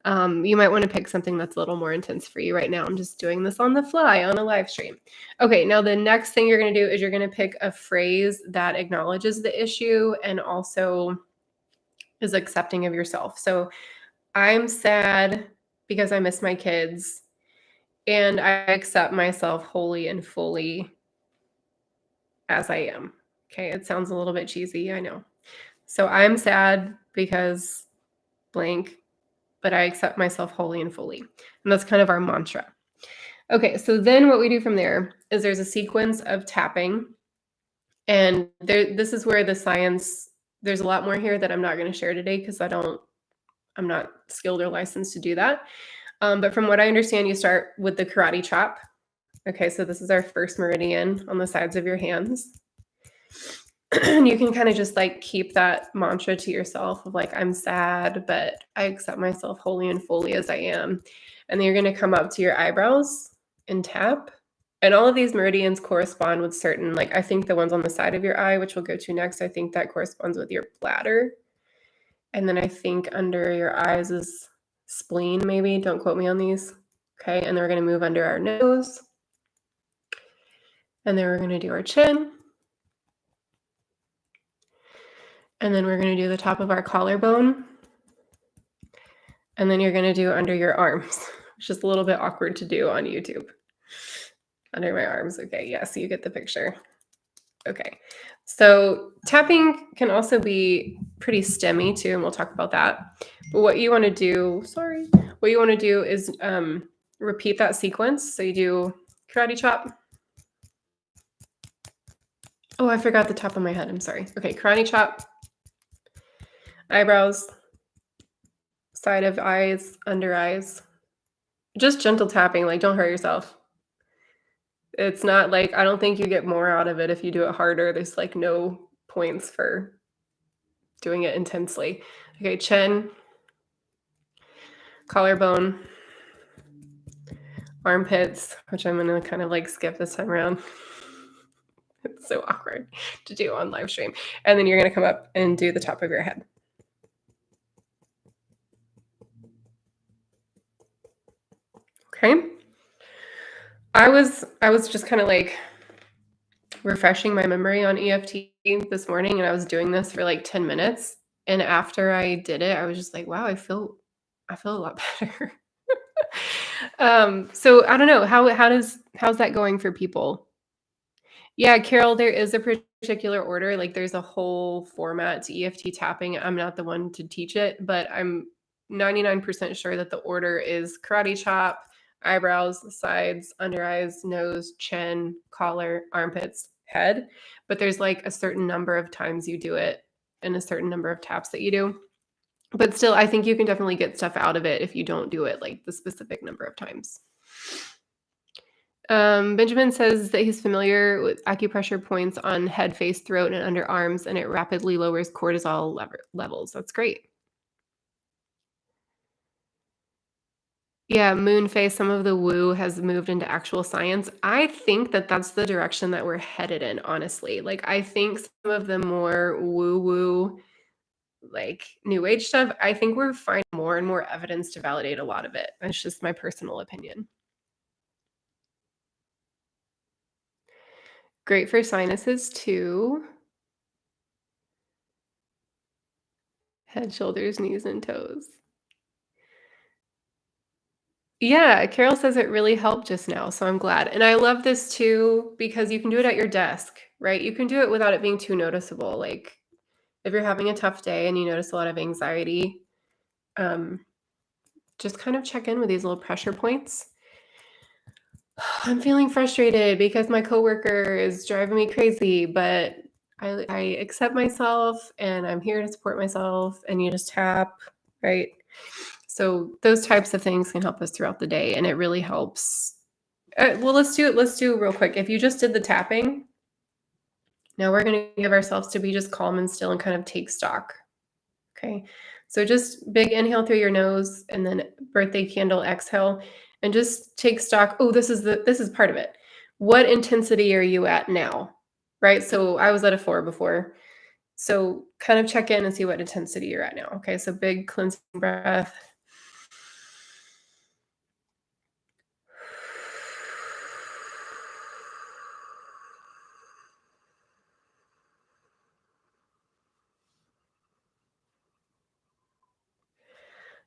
You might want to pick something that's a little more intense for you right now. I'm just doing this on the fly on a live stream. Okay. Now the next thing you're going to do is you're going to pick a phrase that acknowledges the issue and also is accepting of yourself. So I'm sad because I miss my kids, and I accept myself wholly and fully as I am. Okay, it sounds a little bit cheesy, I know. So I'm sad because blank, but I accept myself wholly and fully. And that's kind of our mantra. Okay, so then what we do from there is there's a sequence of tapping. And this is where the science, there's a lot more here that I'm not going to share today because I'm not skilled or licensed to do that. But from what I understand, you start with the karate chop. Okay, so this is our first meridian on the sides of your hands. And you can kind of just like keep that mantra to yourself of like, I'm sad, but I accept myself wholly and fully as I am. And then you're going to come up to your eyebrows and tap. And all of these meridians correspond with certain, like I think the ones on the side of your eye, which we'll go to next, I think that corresponds with your bladder. And then I think under your eyes is spleen, maybe. Don't quote me on these. Okay. And then we're going to move under our nose. And then we're going to do our chin. And then we're going to do the top of our collarbone. And then you're going to do under your arms, which is a little bit awkward to do on YouTube. Under my arms. Okay. Yeah. So you get the picture. Okay. So tapping can also be pretty stemmy too, and we'll talk about that. But what you want to do, is repeat that sequence. So you do karate chop. Oh, I forgot the top of my head. I'm sorry. Okay, karate chop, eyebrows, side of eyes, under eyes. Just gentle tapping, like don't hurt yourself. It's not like, I don't think you get more out of it if you do it harder. There's like no points for doing it intensely. Okay, chin, collarbone, armpits, which I'm gonna kind of like skip this time around. It's so awkward to do on live stream. And then you're gonna come up and do the top of your head. Okay. I was just kind of like refreshing my memory on EFT this morning, and I was doing this for like 10 minutes. And after I did it, I was just like, wow, I feel a lot better. So I don't know, how's that going for people? Yeah, Carol, there is a particular order. Like there's a whole format to EFT tapping. I'm not the one to teach it, but I'm 99% sure that the order is karate chop, eyebrows, sides, under eyes, nose, chin, collar, armpits, head. But there's like a certain number of times you do it and a certain number of taps that you do. But still, I think you can definitely get stuff out of it if you don't do it like the specific number of times. Benjamin says that he's familiar with acupressure points on head, face, throat, and underarms, and it rapidly lowers cortisol levels. That's great. Yeah, moon phase, some of the woo has moved into actual science. I think that that's the direction that we're headed in, honestly. Like, I think some of the more woo woo, like new age stuff, I think we're finding more and more evidence to validate a lot of it. That's just my personal opinion. Great for sinuses too. Head, shoulders, knees, and toes. Yeah, Carol says it really helped just now, so I'm glad. And I love this too because you can do it at your desk, right? You can do it without it being too noticeable. Like if you're having a tough day and you notice a lot of anxiety, um, just kind of check in with these little pressure points. I'm feeling frustrated because my coworker is driving me crazy, but I accept myself and I'm here to support myself. And you just tap, right? So those types of things can help us throughout the day, and it really helps. Well, let's do it. Let's do it real quick. If you just did the tapping, now we're going to give ourselves to be just calm and still and kind of take stock. Okay. So just big inhale through your nose and then birthday candle exhale and just take stock. Oh, this is part of it. What intensity are you at now? Right? So I was at a 4 before. So kind of check in and see what intensity you're at now. Okay? So big cleansing breath.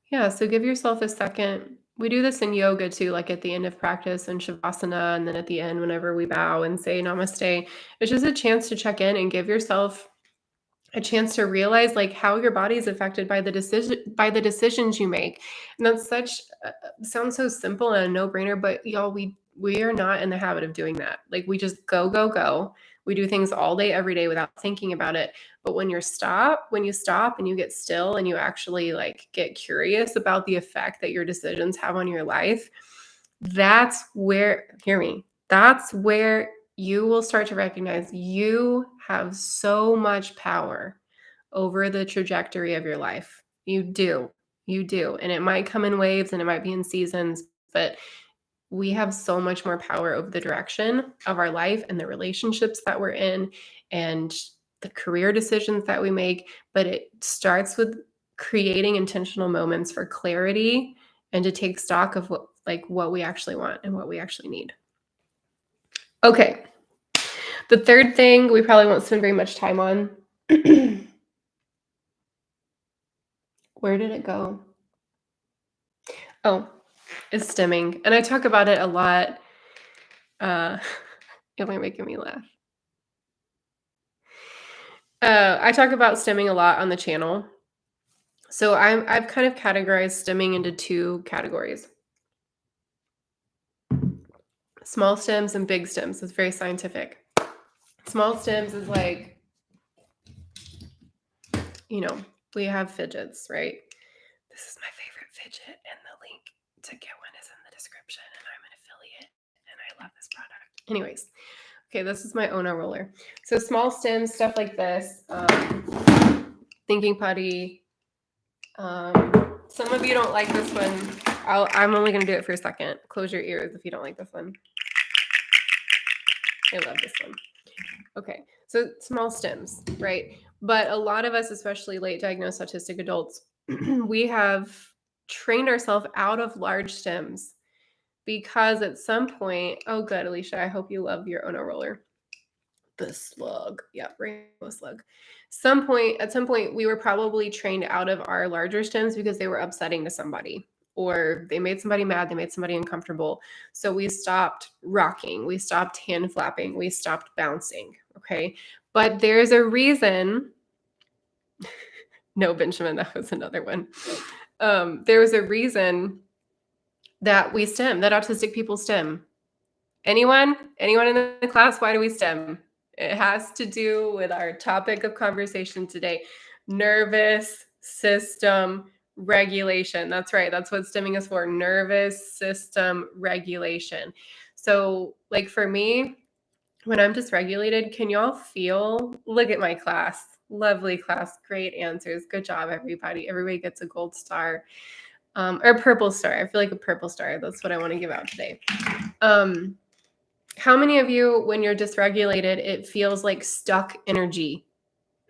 Yeah, so give yourself a second We do this in yoga too, like at the end of practice and shavasana, and then at the end, whenever we bow and say namaste, it's just a chance to check in and give yourself a chance to realize like how your body is affected by the decisions you make. And that's such sounds so simple and a no-brainer, but y'all, we are not in the habit of doing that. Like we just go go go. We do things all day every day without thinking about it. But when you stop and you get still and you actually like get curious about the effect that your decisions have on your life, that's where, hear me, that's where you will start to recognize you have so much power over the trajectory of your life. You do. You do. And it might come in waves and it might be in seasons, but we have so much more power over the direction of our life and the relationships that we're in and the career decisions that we make. But it starts with creating intentional moments for clarity and to take stock of what we actually want and what we actually need. Okay. The third thing we probably won't spend very much time on. Where did it go? Oh, it's stimming. And I talk about it a lot. You're making me laugh. I talk about stimming a lot on the channel. So I've kind of categorized stimming into two categories. Small stems and big stems. It's very scientific. Small stems is like, we have fidgets, right? This is my favorite fidget, and the link to get one is in the description, and I'm an affiliate, and I love this product. Anyways, okay, this is my Ono roller. So small stems, stuff like this, thinking putty. Some of you don't like this one. I'm only going to do it for a second. Close your ears if you don't like this one. I love this one. Okay, so small stems, right? But a lot of us, especially late diagnosed autistic adults, we have trained ourselves out of large stems because at some point, oh good, Alicia, I hope you love your Ono roller. The slug. Yeah, rainbow slug. At some point, we were probably trained out of our larger stems because they were upsetting to somebody or they made somebody mad, they made somebody uncomfortable. So we stopped rocking, we stopped hand flapping, we stopped bouncing. Okay. But there's a reason. No, Benjamin, that was another one. There was a reason that we stem, that autistic people stem. Anyone in the class, why do we stem? It has to do with our topic of conversation today, nervous system regulation. That's right. That's what stimming is for, nervous system regulation. So like for me, when I'm dysregulated, can y'all feel, look at my class, lovely class, great answers. Good job, everybody. Everybody gets a gold star or a purple star. I feel like a purple star. That's what I want to give out today. How many of you, when you're dysregulated, it feels like stuck energy?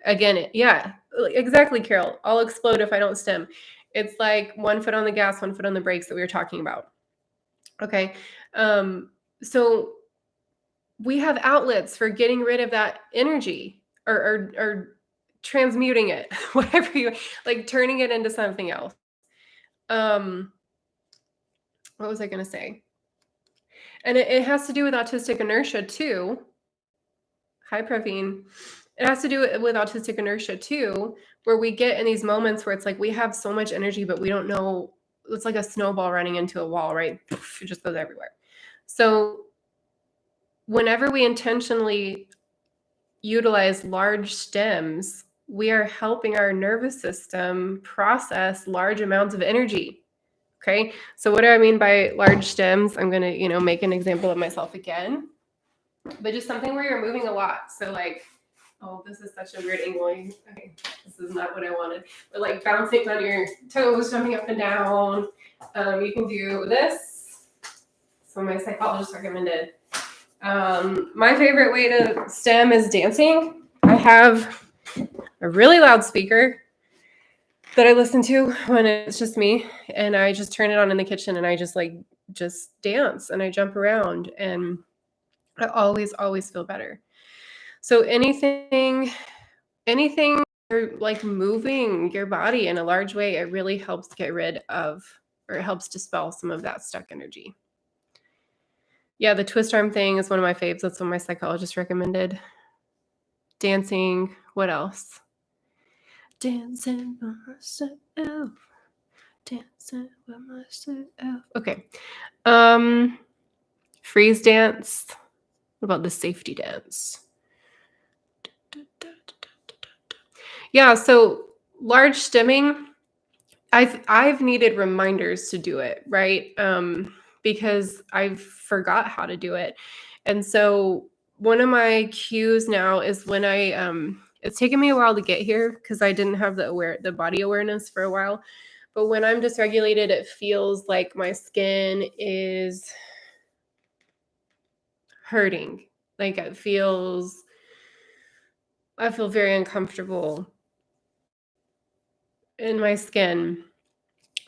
Again, yeah, exactly, Carol. I'll explode if I don't stem. It's like one foot on the gas, one foot on the brakes that we were talking about. Okay. So we have outlets for getting rid of that energy or transmuting it, whatever you like, turning it into something else. What was I going to say? And it has to do with autistic inertia too. Hi, Praveen. It has to do with autistic inertia too, where we get in these moments where it's like we have so much energy, but we don't know. It's like a snowball running into a wall, right? It just goes everywhere. So whenever we intentionally utilize large stems, we are helping our nervous system process large amounts of energy. Okay. So what do I mean by large stems? I'm going to, make an example of myself again, but just something where you're moving a lot. So like, oh, this is such a weird angle. Okay, this is not what I wanted. But like bouncing on your toes, jumping up and down. You can do this. So my psychologist recommended. My favorite way to stem is dancing. I have a really loud speaker that I listen to when it's just me, and I just turn it on in the kitchen and I just dance and I jump around and I always feel better. So anything you're like moving your body in a large way, it really helps get rid of or it helps dispel some of that stuck energy. Yeah, the twist arm thing is one of my faves. That's what my psychologist recommended. Dancing. What else? Dancing by myself. Dancing by myself. Okay. Freeze dance. What about the safety dance? Yeah, so large stimming, I've needed reminders to do it, right? Because I forgot how to do it. And so one of my cues now is when it's taken me a while to get here because I didn't have the body awareness for a while. But when I'm dysregulated, it feels like my skin is hurting. Like I feel very uncomfortable in my skin.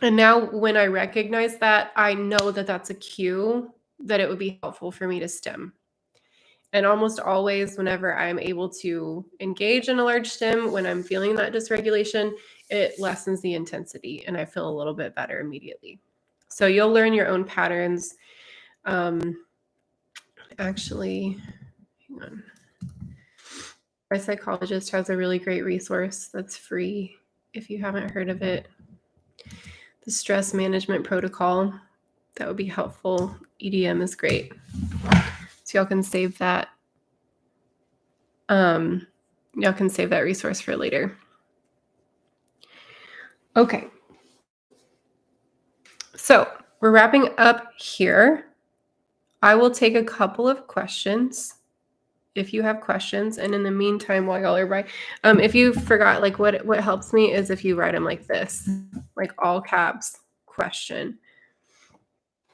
And now when I recognize that, I know that that's a cue that it would be helpful for me to stim. And almost always, whenever I'm able to engage in a large stim, when I'm feeling that dysregulation, it lessens the intensity and I feel a little bit better immediately. So you'll learn your own patterns. Actually, hang on. My psychologist has a really great resource that's free if you haven't heard of it. The stress management protocol. That would be helpful. EDM is great. So y'all can save that. Y'all can save that resource for later. Okay. So we're wrapping up here. I will take a couple of questions if you have questions. And in the meantime, while y'all are writing, if you forgot, like what helps me is if you write them like this, like all caps question,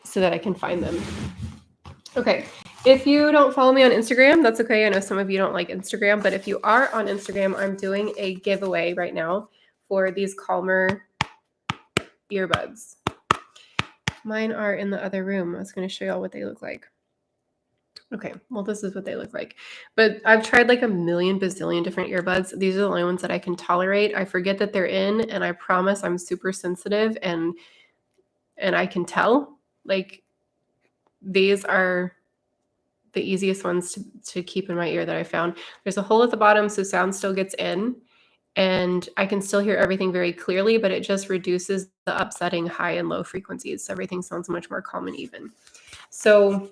so that I can find them. Okay. If you don't follow me on Instagram, that's okay. I know some of you don't like Instagram, but if you are on Instagram, I'm doing a giveaway right now for these Calmer earbuds. Mine are in the other room. I was going to show y'all what they look like. Okay, well, this is what they look like. But I've tried like a million bazillion different earbuds. These are the only ones that I can tolerate. I forget that they're in, and I promise I'm super sensitive and I can tell. Like, these are the easiest ones to keep in my ear that I found. There's a hole at the bottom, so sound still gets in, and I can still hear everything very clearly, but it just reduces the upsetting high and low frequencies. So everything sounds much more calm and even. So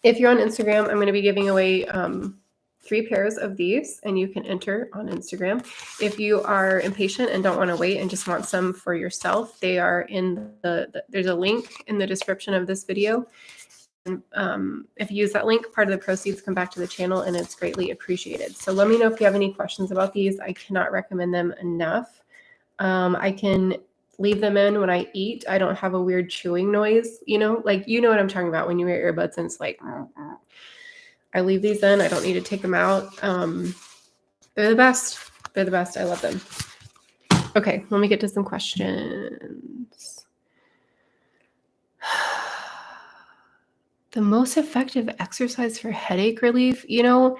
if you're on Instagram, I'm going to be giving away 3 pairs of these, and you can enter on Instagram. If you are impatient and don't want to wait and just want some for yourself, they are in there's a link in the description of this video. If you use that link, part of the proceeds come back to the channel, and it's greatly appreciated. So let me know if you have any questions about these. I cannot recommend them enough. I can leave them in when I eat. I don't have a weird chewing noise, like, you know what I'm talking about when you wear earbuds and it's like, I leave these in. I don't need to take them out. They're the best. They're the best. I love them. Okay, let me get to some questions. The most effective exercise for headache relief, I'm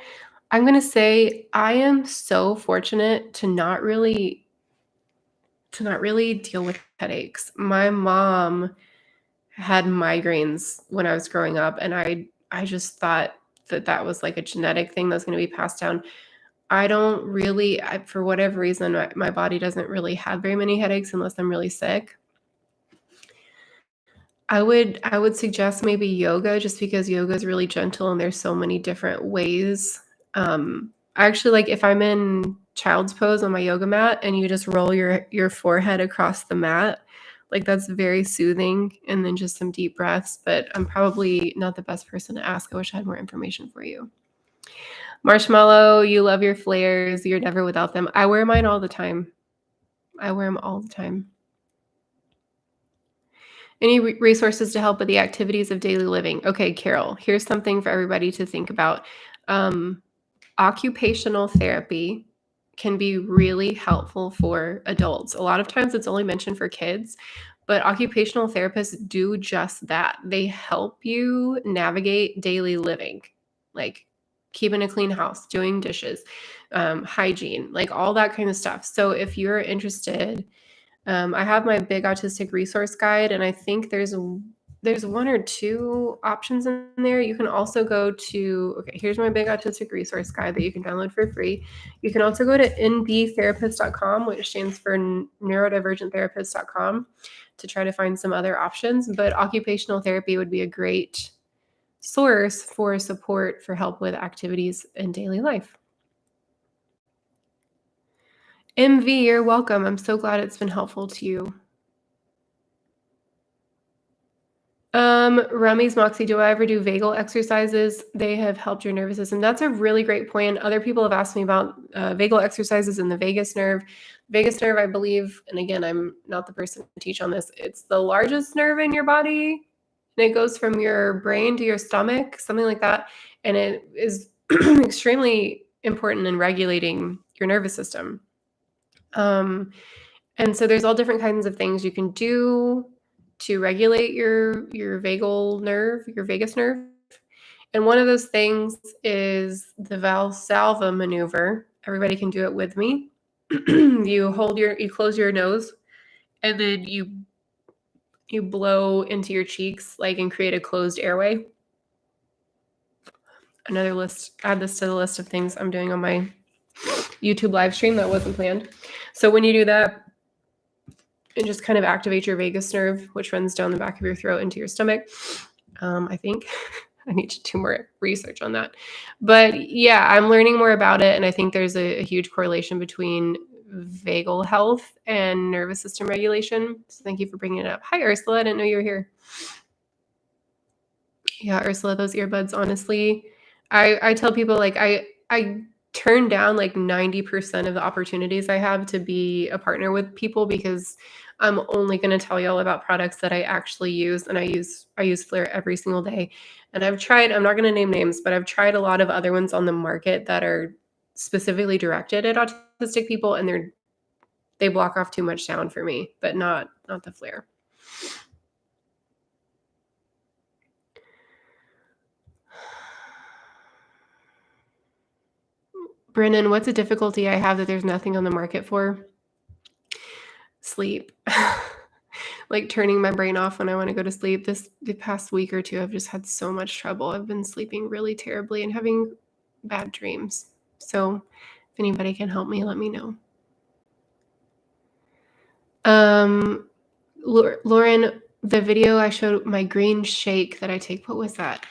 going to say I am so fortunate to not really deal with headaches. My mom had migraines when I was growing up, and I just thought that was like a genetic thing that's going to be passed down. I don't really, for whatever reason, my body doesn't really have very many headaches unless I'm really sick. I would suggest maybe yoga, just because yoga is really gentle and there's so many different ways. I actually like if I'm in child's pose on my yoga mat and you just roll your forehead across the mat, like that's very soothing, and then just some deep breaths. But I'm probably not the best person to ask. I wish I had more information for you. Marshmallow, you love your flares. You're never without them. I wear mine all the time. I wear them all the time. Any resources to help with the activities of daily living? Okay, Carol, here's something for everybody to think about. Occupational therapy can be really helpful for adults. A lot of times it's only mentioned for kids, but occupational therapists do just that. They help you navigate daily living, like keeping a clean house, doing dishes, hygiene, like all that kind of stuff. So if you're interested, I have my big autistic resource guide, and I think there's one or two options in there. You can also go to, okay, here's my big autistic resource guide that you can download for free. You can also go to nbtherapist.com, which stands for neurodivergenttherapist.com, to try to find some other options. But occupational therapy would be a great source for support for help with activities in daily life. MV, you're welcome. I'm so glad it's been helpful to you. Rummy's Moxie, do I ever do vagal exercises? They have helped your nervous system. That's a really great point. Other people have asked me about vagal exercises in the vagus nerve. Vagus nerve, I believe, and again, I'm not the person to teach on this. It's the largest nerve in your body, and it goes from your brain to your stomach, something like that. And it is extremely important in regulating your nervous system. And so there's all different kinds of things you can do to regulate your vagal nerve, your vagus nerve. And one of those things is the Valsalva maneuver. Everybody can do it with me. You close your nose, and then you blow into your cheeks like and create a closed airway. Another list, add this to the list of things I'm doing on my YouTube live stream that wasn't planned. So when you do that, it just kind of activates your vagus nerve, which runs down the back of your throat into your stomach. I think I need to do more research on that. But yeah, I'm learning more about it. And I think there's a huge correlation between vagal health and nervous system regulation. So thank you for bringing it up. Hi, Ursula. I didn't know you were here. Yeah, Ursula, those earbuds, honestly, I tell people like I turn down like 90% of the opportunities I have to be a partner with people because I'm only going to tell y'all about products that I actually use, and I use Flare every single day. And I've tried, I'm not going to name names, but I've tried a lot of other ones on the market that are specifically directed at autistic people, and they block off too much sound for me, but not the Flare. Brennan, what's a difficulty I have that there's nothing on the market for? Sleep. Like turning my brain off when I want to go to sleep. The past week or two, I've just had so much trouble. I've been sleeping really terribly and having bad dreams. So if anybody can help me, let me know. Lauren, the video I showed, my green shake that I take, what was that?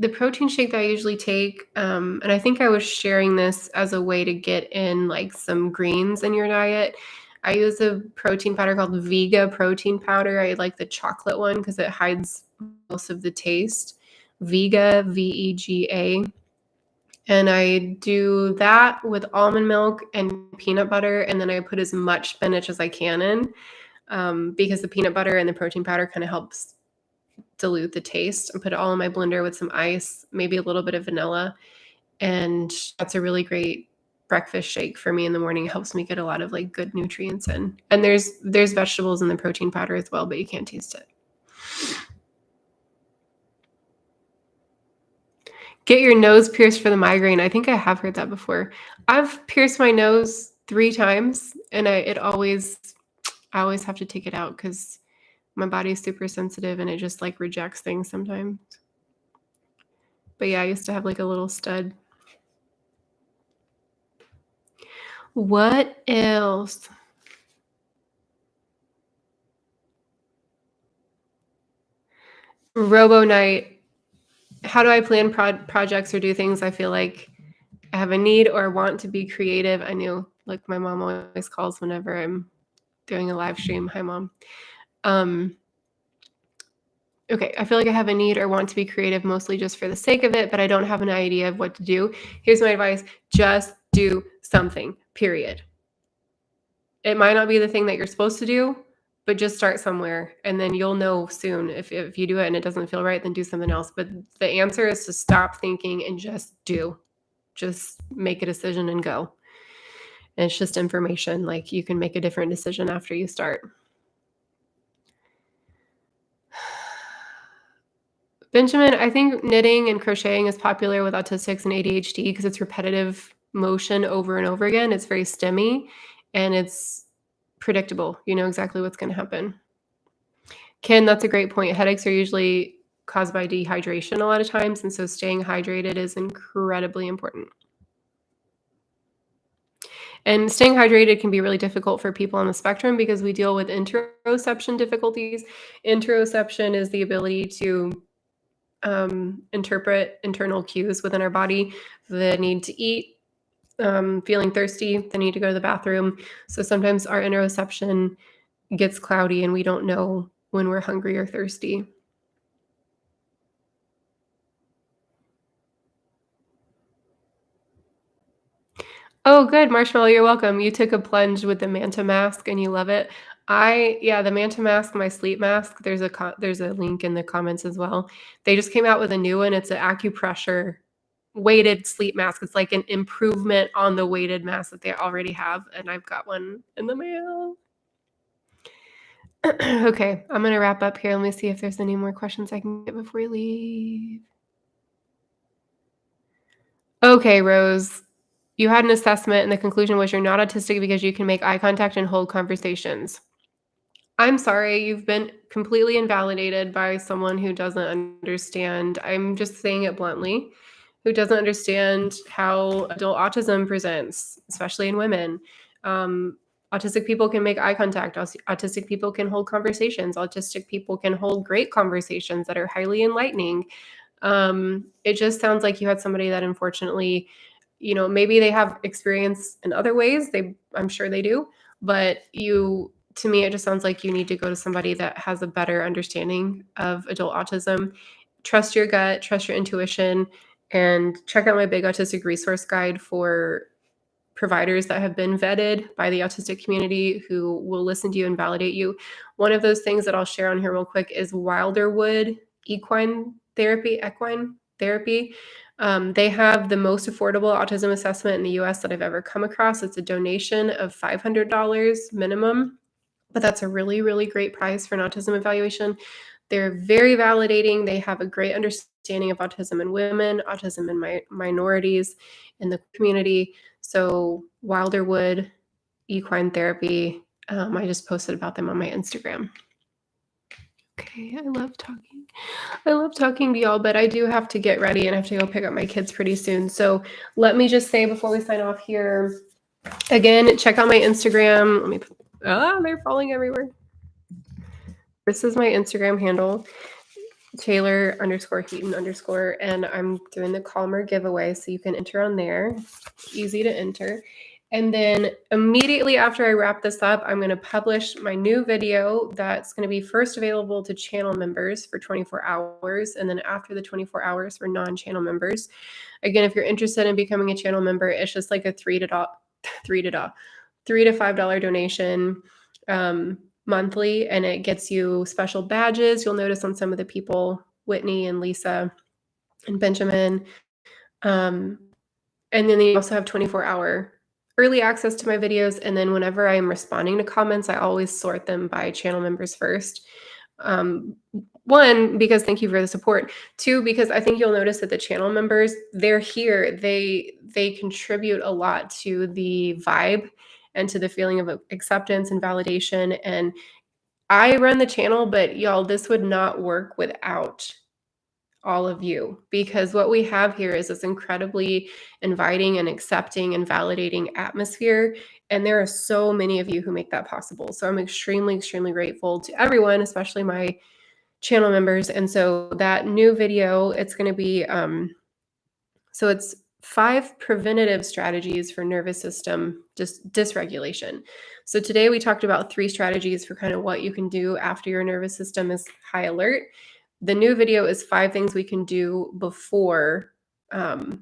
The protein shake that I usually take, and I think I was sharing this as a way to get in like some greens in your diet. I use a protein powder called Vega protein powder. I like the chocolate one because it hides most of the taste. Vega, Vega. And I do that with almond milk and peanut butter, and then I put as much spinach as I can in because the peanut butter and the protein powder kind of helps dilute the taste, and put it all in my blender with some ice, maybe a little bit of vanilla. And that's a really great breakfast shake for me in the morning. It helps me get a lot of like good nutrients in. And there's vegetables in the protein powder as well, but you can't taste it. Get your nose pierced for the migraine. I think I have heard that before. I've pierced my nose 3 times, and I always have to take it out because my body is super sensitive and it just like rejects things sometimes. But yeah, I used to have like a little stud. What else? Robo night. How do I plan projects or do things I feel like I have a need or want to be creative? I know, like my mom always calls whenever I'm doing a live stream. Hi, Mom. Okay, I feel like I have a need or want to be creative mostly just for the sake of it, but I don't have an idea of what to do. Here's my advice. Just do something, period. It might not be the thing that you're supposed to do, but just start somewhere, and then you'll know soon. If you do it and it doesn't feel right, then do something else. But the answer is to stop thinking and just do. Just make a decision and go. And it's just information. Like you can make a different decision after you start. Benjamin, I think knitting and crocheting is popular with autistics and ADHD because it's repetitive motion over and over again. It's very stemmy. and it's predictable. You know exactly what's going to happen. Ken, that's a great point. Headaches are usually caused by dehydration a lot of times, and so staying hydrated is incredibly important. And staying hydrated can be really difficult for people on the spectrum because we deal with interoception difficulties. Interoception is the ability to interpret internal cues within our body, the need to eat, feeling thirsty, the need to go to the bathroom. So sometimes our interoception gets cloudy and we don't know when we're hungry or thirsty. Oh, good, Marshmallow, you're welcome. You took a plunge with the Manta mask and you love it. Yeah, the Manta mask, my sleep mask, there's a link in the comments as well. They just came out with a new one. It's an acupressure weighted sleep mask. It's like an improvement on the weighted mask that they already have, and I've got one in the mail. Okay, I'm gonna wrap up here. Let me see if there's any more questions I can get before we leave. Okay, Rose. You had an assessment and the conclusion was you're not autistic because you can make eye contact and hold conversations. I'm sorry, you've been completely invalidated by someone who doesn't understand. I'm just saying it bluntly, who doesn't understand how adult autism presents, especially in women. Um, Autistic people can make eye contact. Autistic people can hold conversations. Autistic people can hold great conversations that are highly enlightening. It just sounds like you had somebody that unfortunately, maybe they have experience in other ways. I'm sure they do, but to me, it just sounds like you need to go to somebody that has a better understanding of adult autism. Trust your gut, trust your intuition, and check out my big autistic resource guide for providers that have been vetted by the autistic community who will listen to you and validate you. One of those things that I'll share on here real quick is Wilderwood equine therapy. They have the most affordable autism assessment in the US that I've ever come across. It's a donation of $500 minimum, but that's a really, really great price for an autism evaluation. They're very validating. They have a great understanding of autism in women, autism in minorities in the community. So Wilderwood Equine Therapy, I just posted about them on my Instagram. Okay, I love talking. I love talking to y'all, but I do have to get ready and I have to go pick up my kids pretty soon. So let me just say before we sign off here, again, check out my Instagram. They're falling everywhere. This is my Instagram handle, Taylor _ Heaton _ and I'm doing the Calmer giveaway, so you can enter on there. It's easy to enter. And then immediately after I wrap this up, I'm going to publish my new video that's going to be first available to channel members for 24 hours, and then after the 24 hours for non-channel members. Again, if you're interested in becoming a channel member, it's just like a $3 to $5 donation monthly, and it gets you special badges. You'll notice on some of the people, Whitney and Lisa and Benjamin. And then they also have 24-hour early access to my videos. And then whenever I'm responding to comments, I always sort them by channel members first. One, because thank you for the support. Two, because I think you'll notice that the channel members, they're here. They contribute a lot to the vibe and to the feeling of acceptance and validation. And I run the channel, but y'all, this would not work without all of you, because what we have here is this incredibly inviting and accepting and validating atmosphere. And there are so many of you who make that possible. So I'm extremely, extremely grateful to everyone, especially my channel members. And so that new video, it's going to be, so it's 5 preventative strategies for nervous system dysregulation. So today we talked about 3 strategies for kind of what you can do after your nervous system is high alert. The new video is 5 things we can do before, 5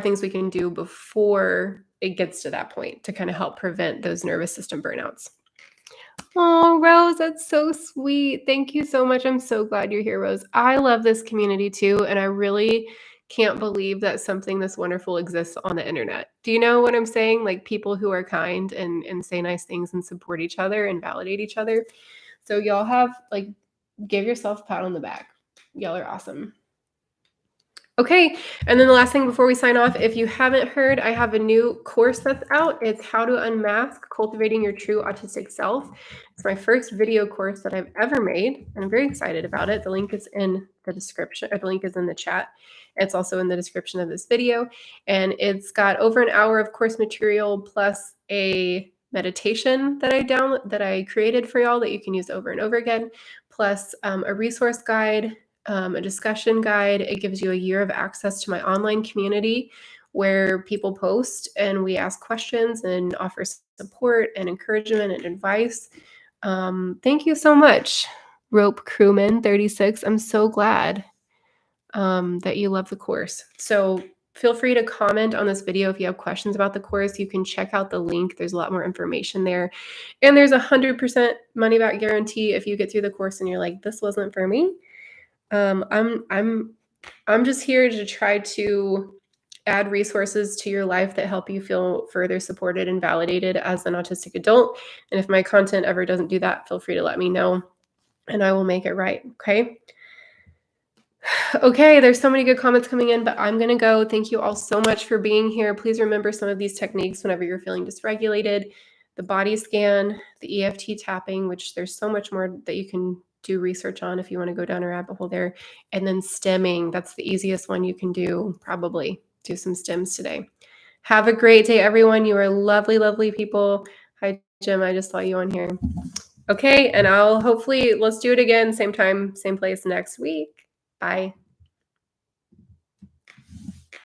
things we can do before it gets to that point to kind of help prevent those nervous system burnouts. Oh, Rose, that's so sweet. Thank you so much. I'm so glad you're here, Rose. I love this community too, and I really can't believe that something this wonderful exists on the internet. Do you know what I'm saying? Like people who are kind and say nice things and support each other and validate each other. So y'all have give yourself a pat on the back. Y'all are awesome. Okay, and then the last thing before we sign off, if you haven't heard, I have a new course that's out. It's How to Unmask Cultivating Your True Autistic Self. It's my first video course that I've ever made, and I'm very excited about it. The link is in the description, or the link is in the chat. It's also in the description of this video, and it's got over an hour of course material plus a meditation that I created for y'all that you can use over and over again, plus a resource guide, a discussion guide. It gives you a year of access to my online community where people post and we ask questions and offer support and encouragement and advice. Thank you so much, Rope Crewman 36. I'm so glad that you love the course. So feel free to comment on this video if you have questions about the course. You can check out the link. There's a lot more information there. And there's 100% money back guarantee if you get through the course and you're like, this wasn't for me. I'm just here to try to add resources to your life that help you feel further supported and validated as an autistic adult. And if my content ever doesn't do that, feel free to let me know and I will make it right. Okay. Okay, there's so many good comments coming in, but I'm going to go. Thank you all so much for being here. Please remember some of these techniques whenever you're feeling dysregulated. The body scan, the EFT tapping, which there's so much more that you can do research on if you want to go down a rabbit hole there. And then stimming, that's the easiest one you can do, probably. Do some stims today. Have a great day, everyone. You are lovely, lovely people. Hi, Jim. I just saw you on here. Okay, and let's do it again, same time, same place next week. Bye.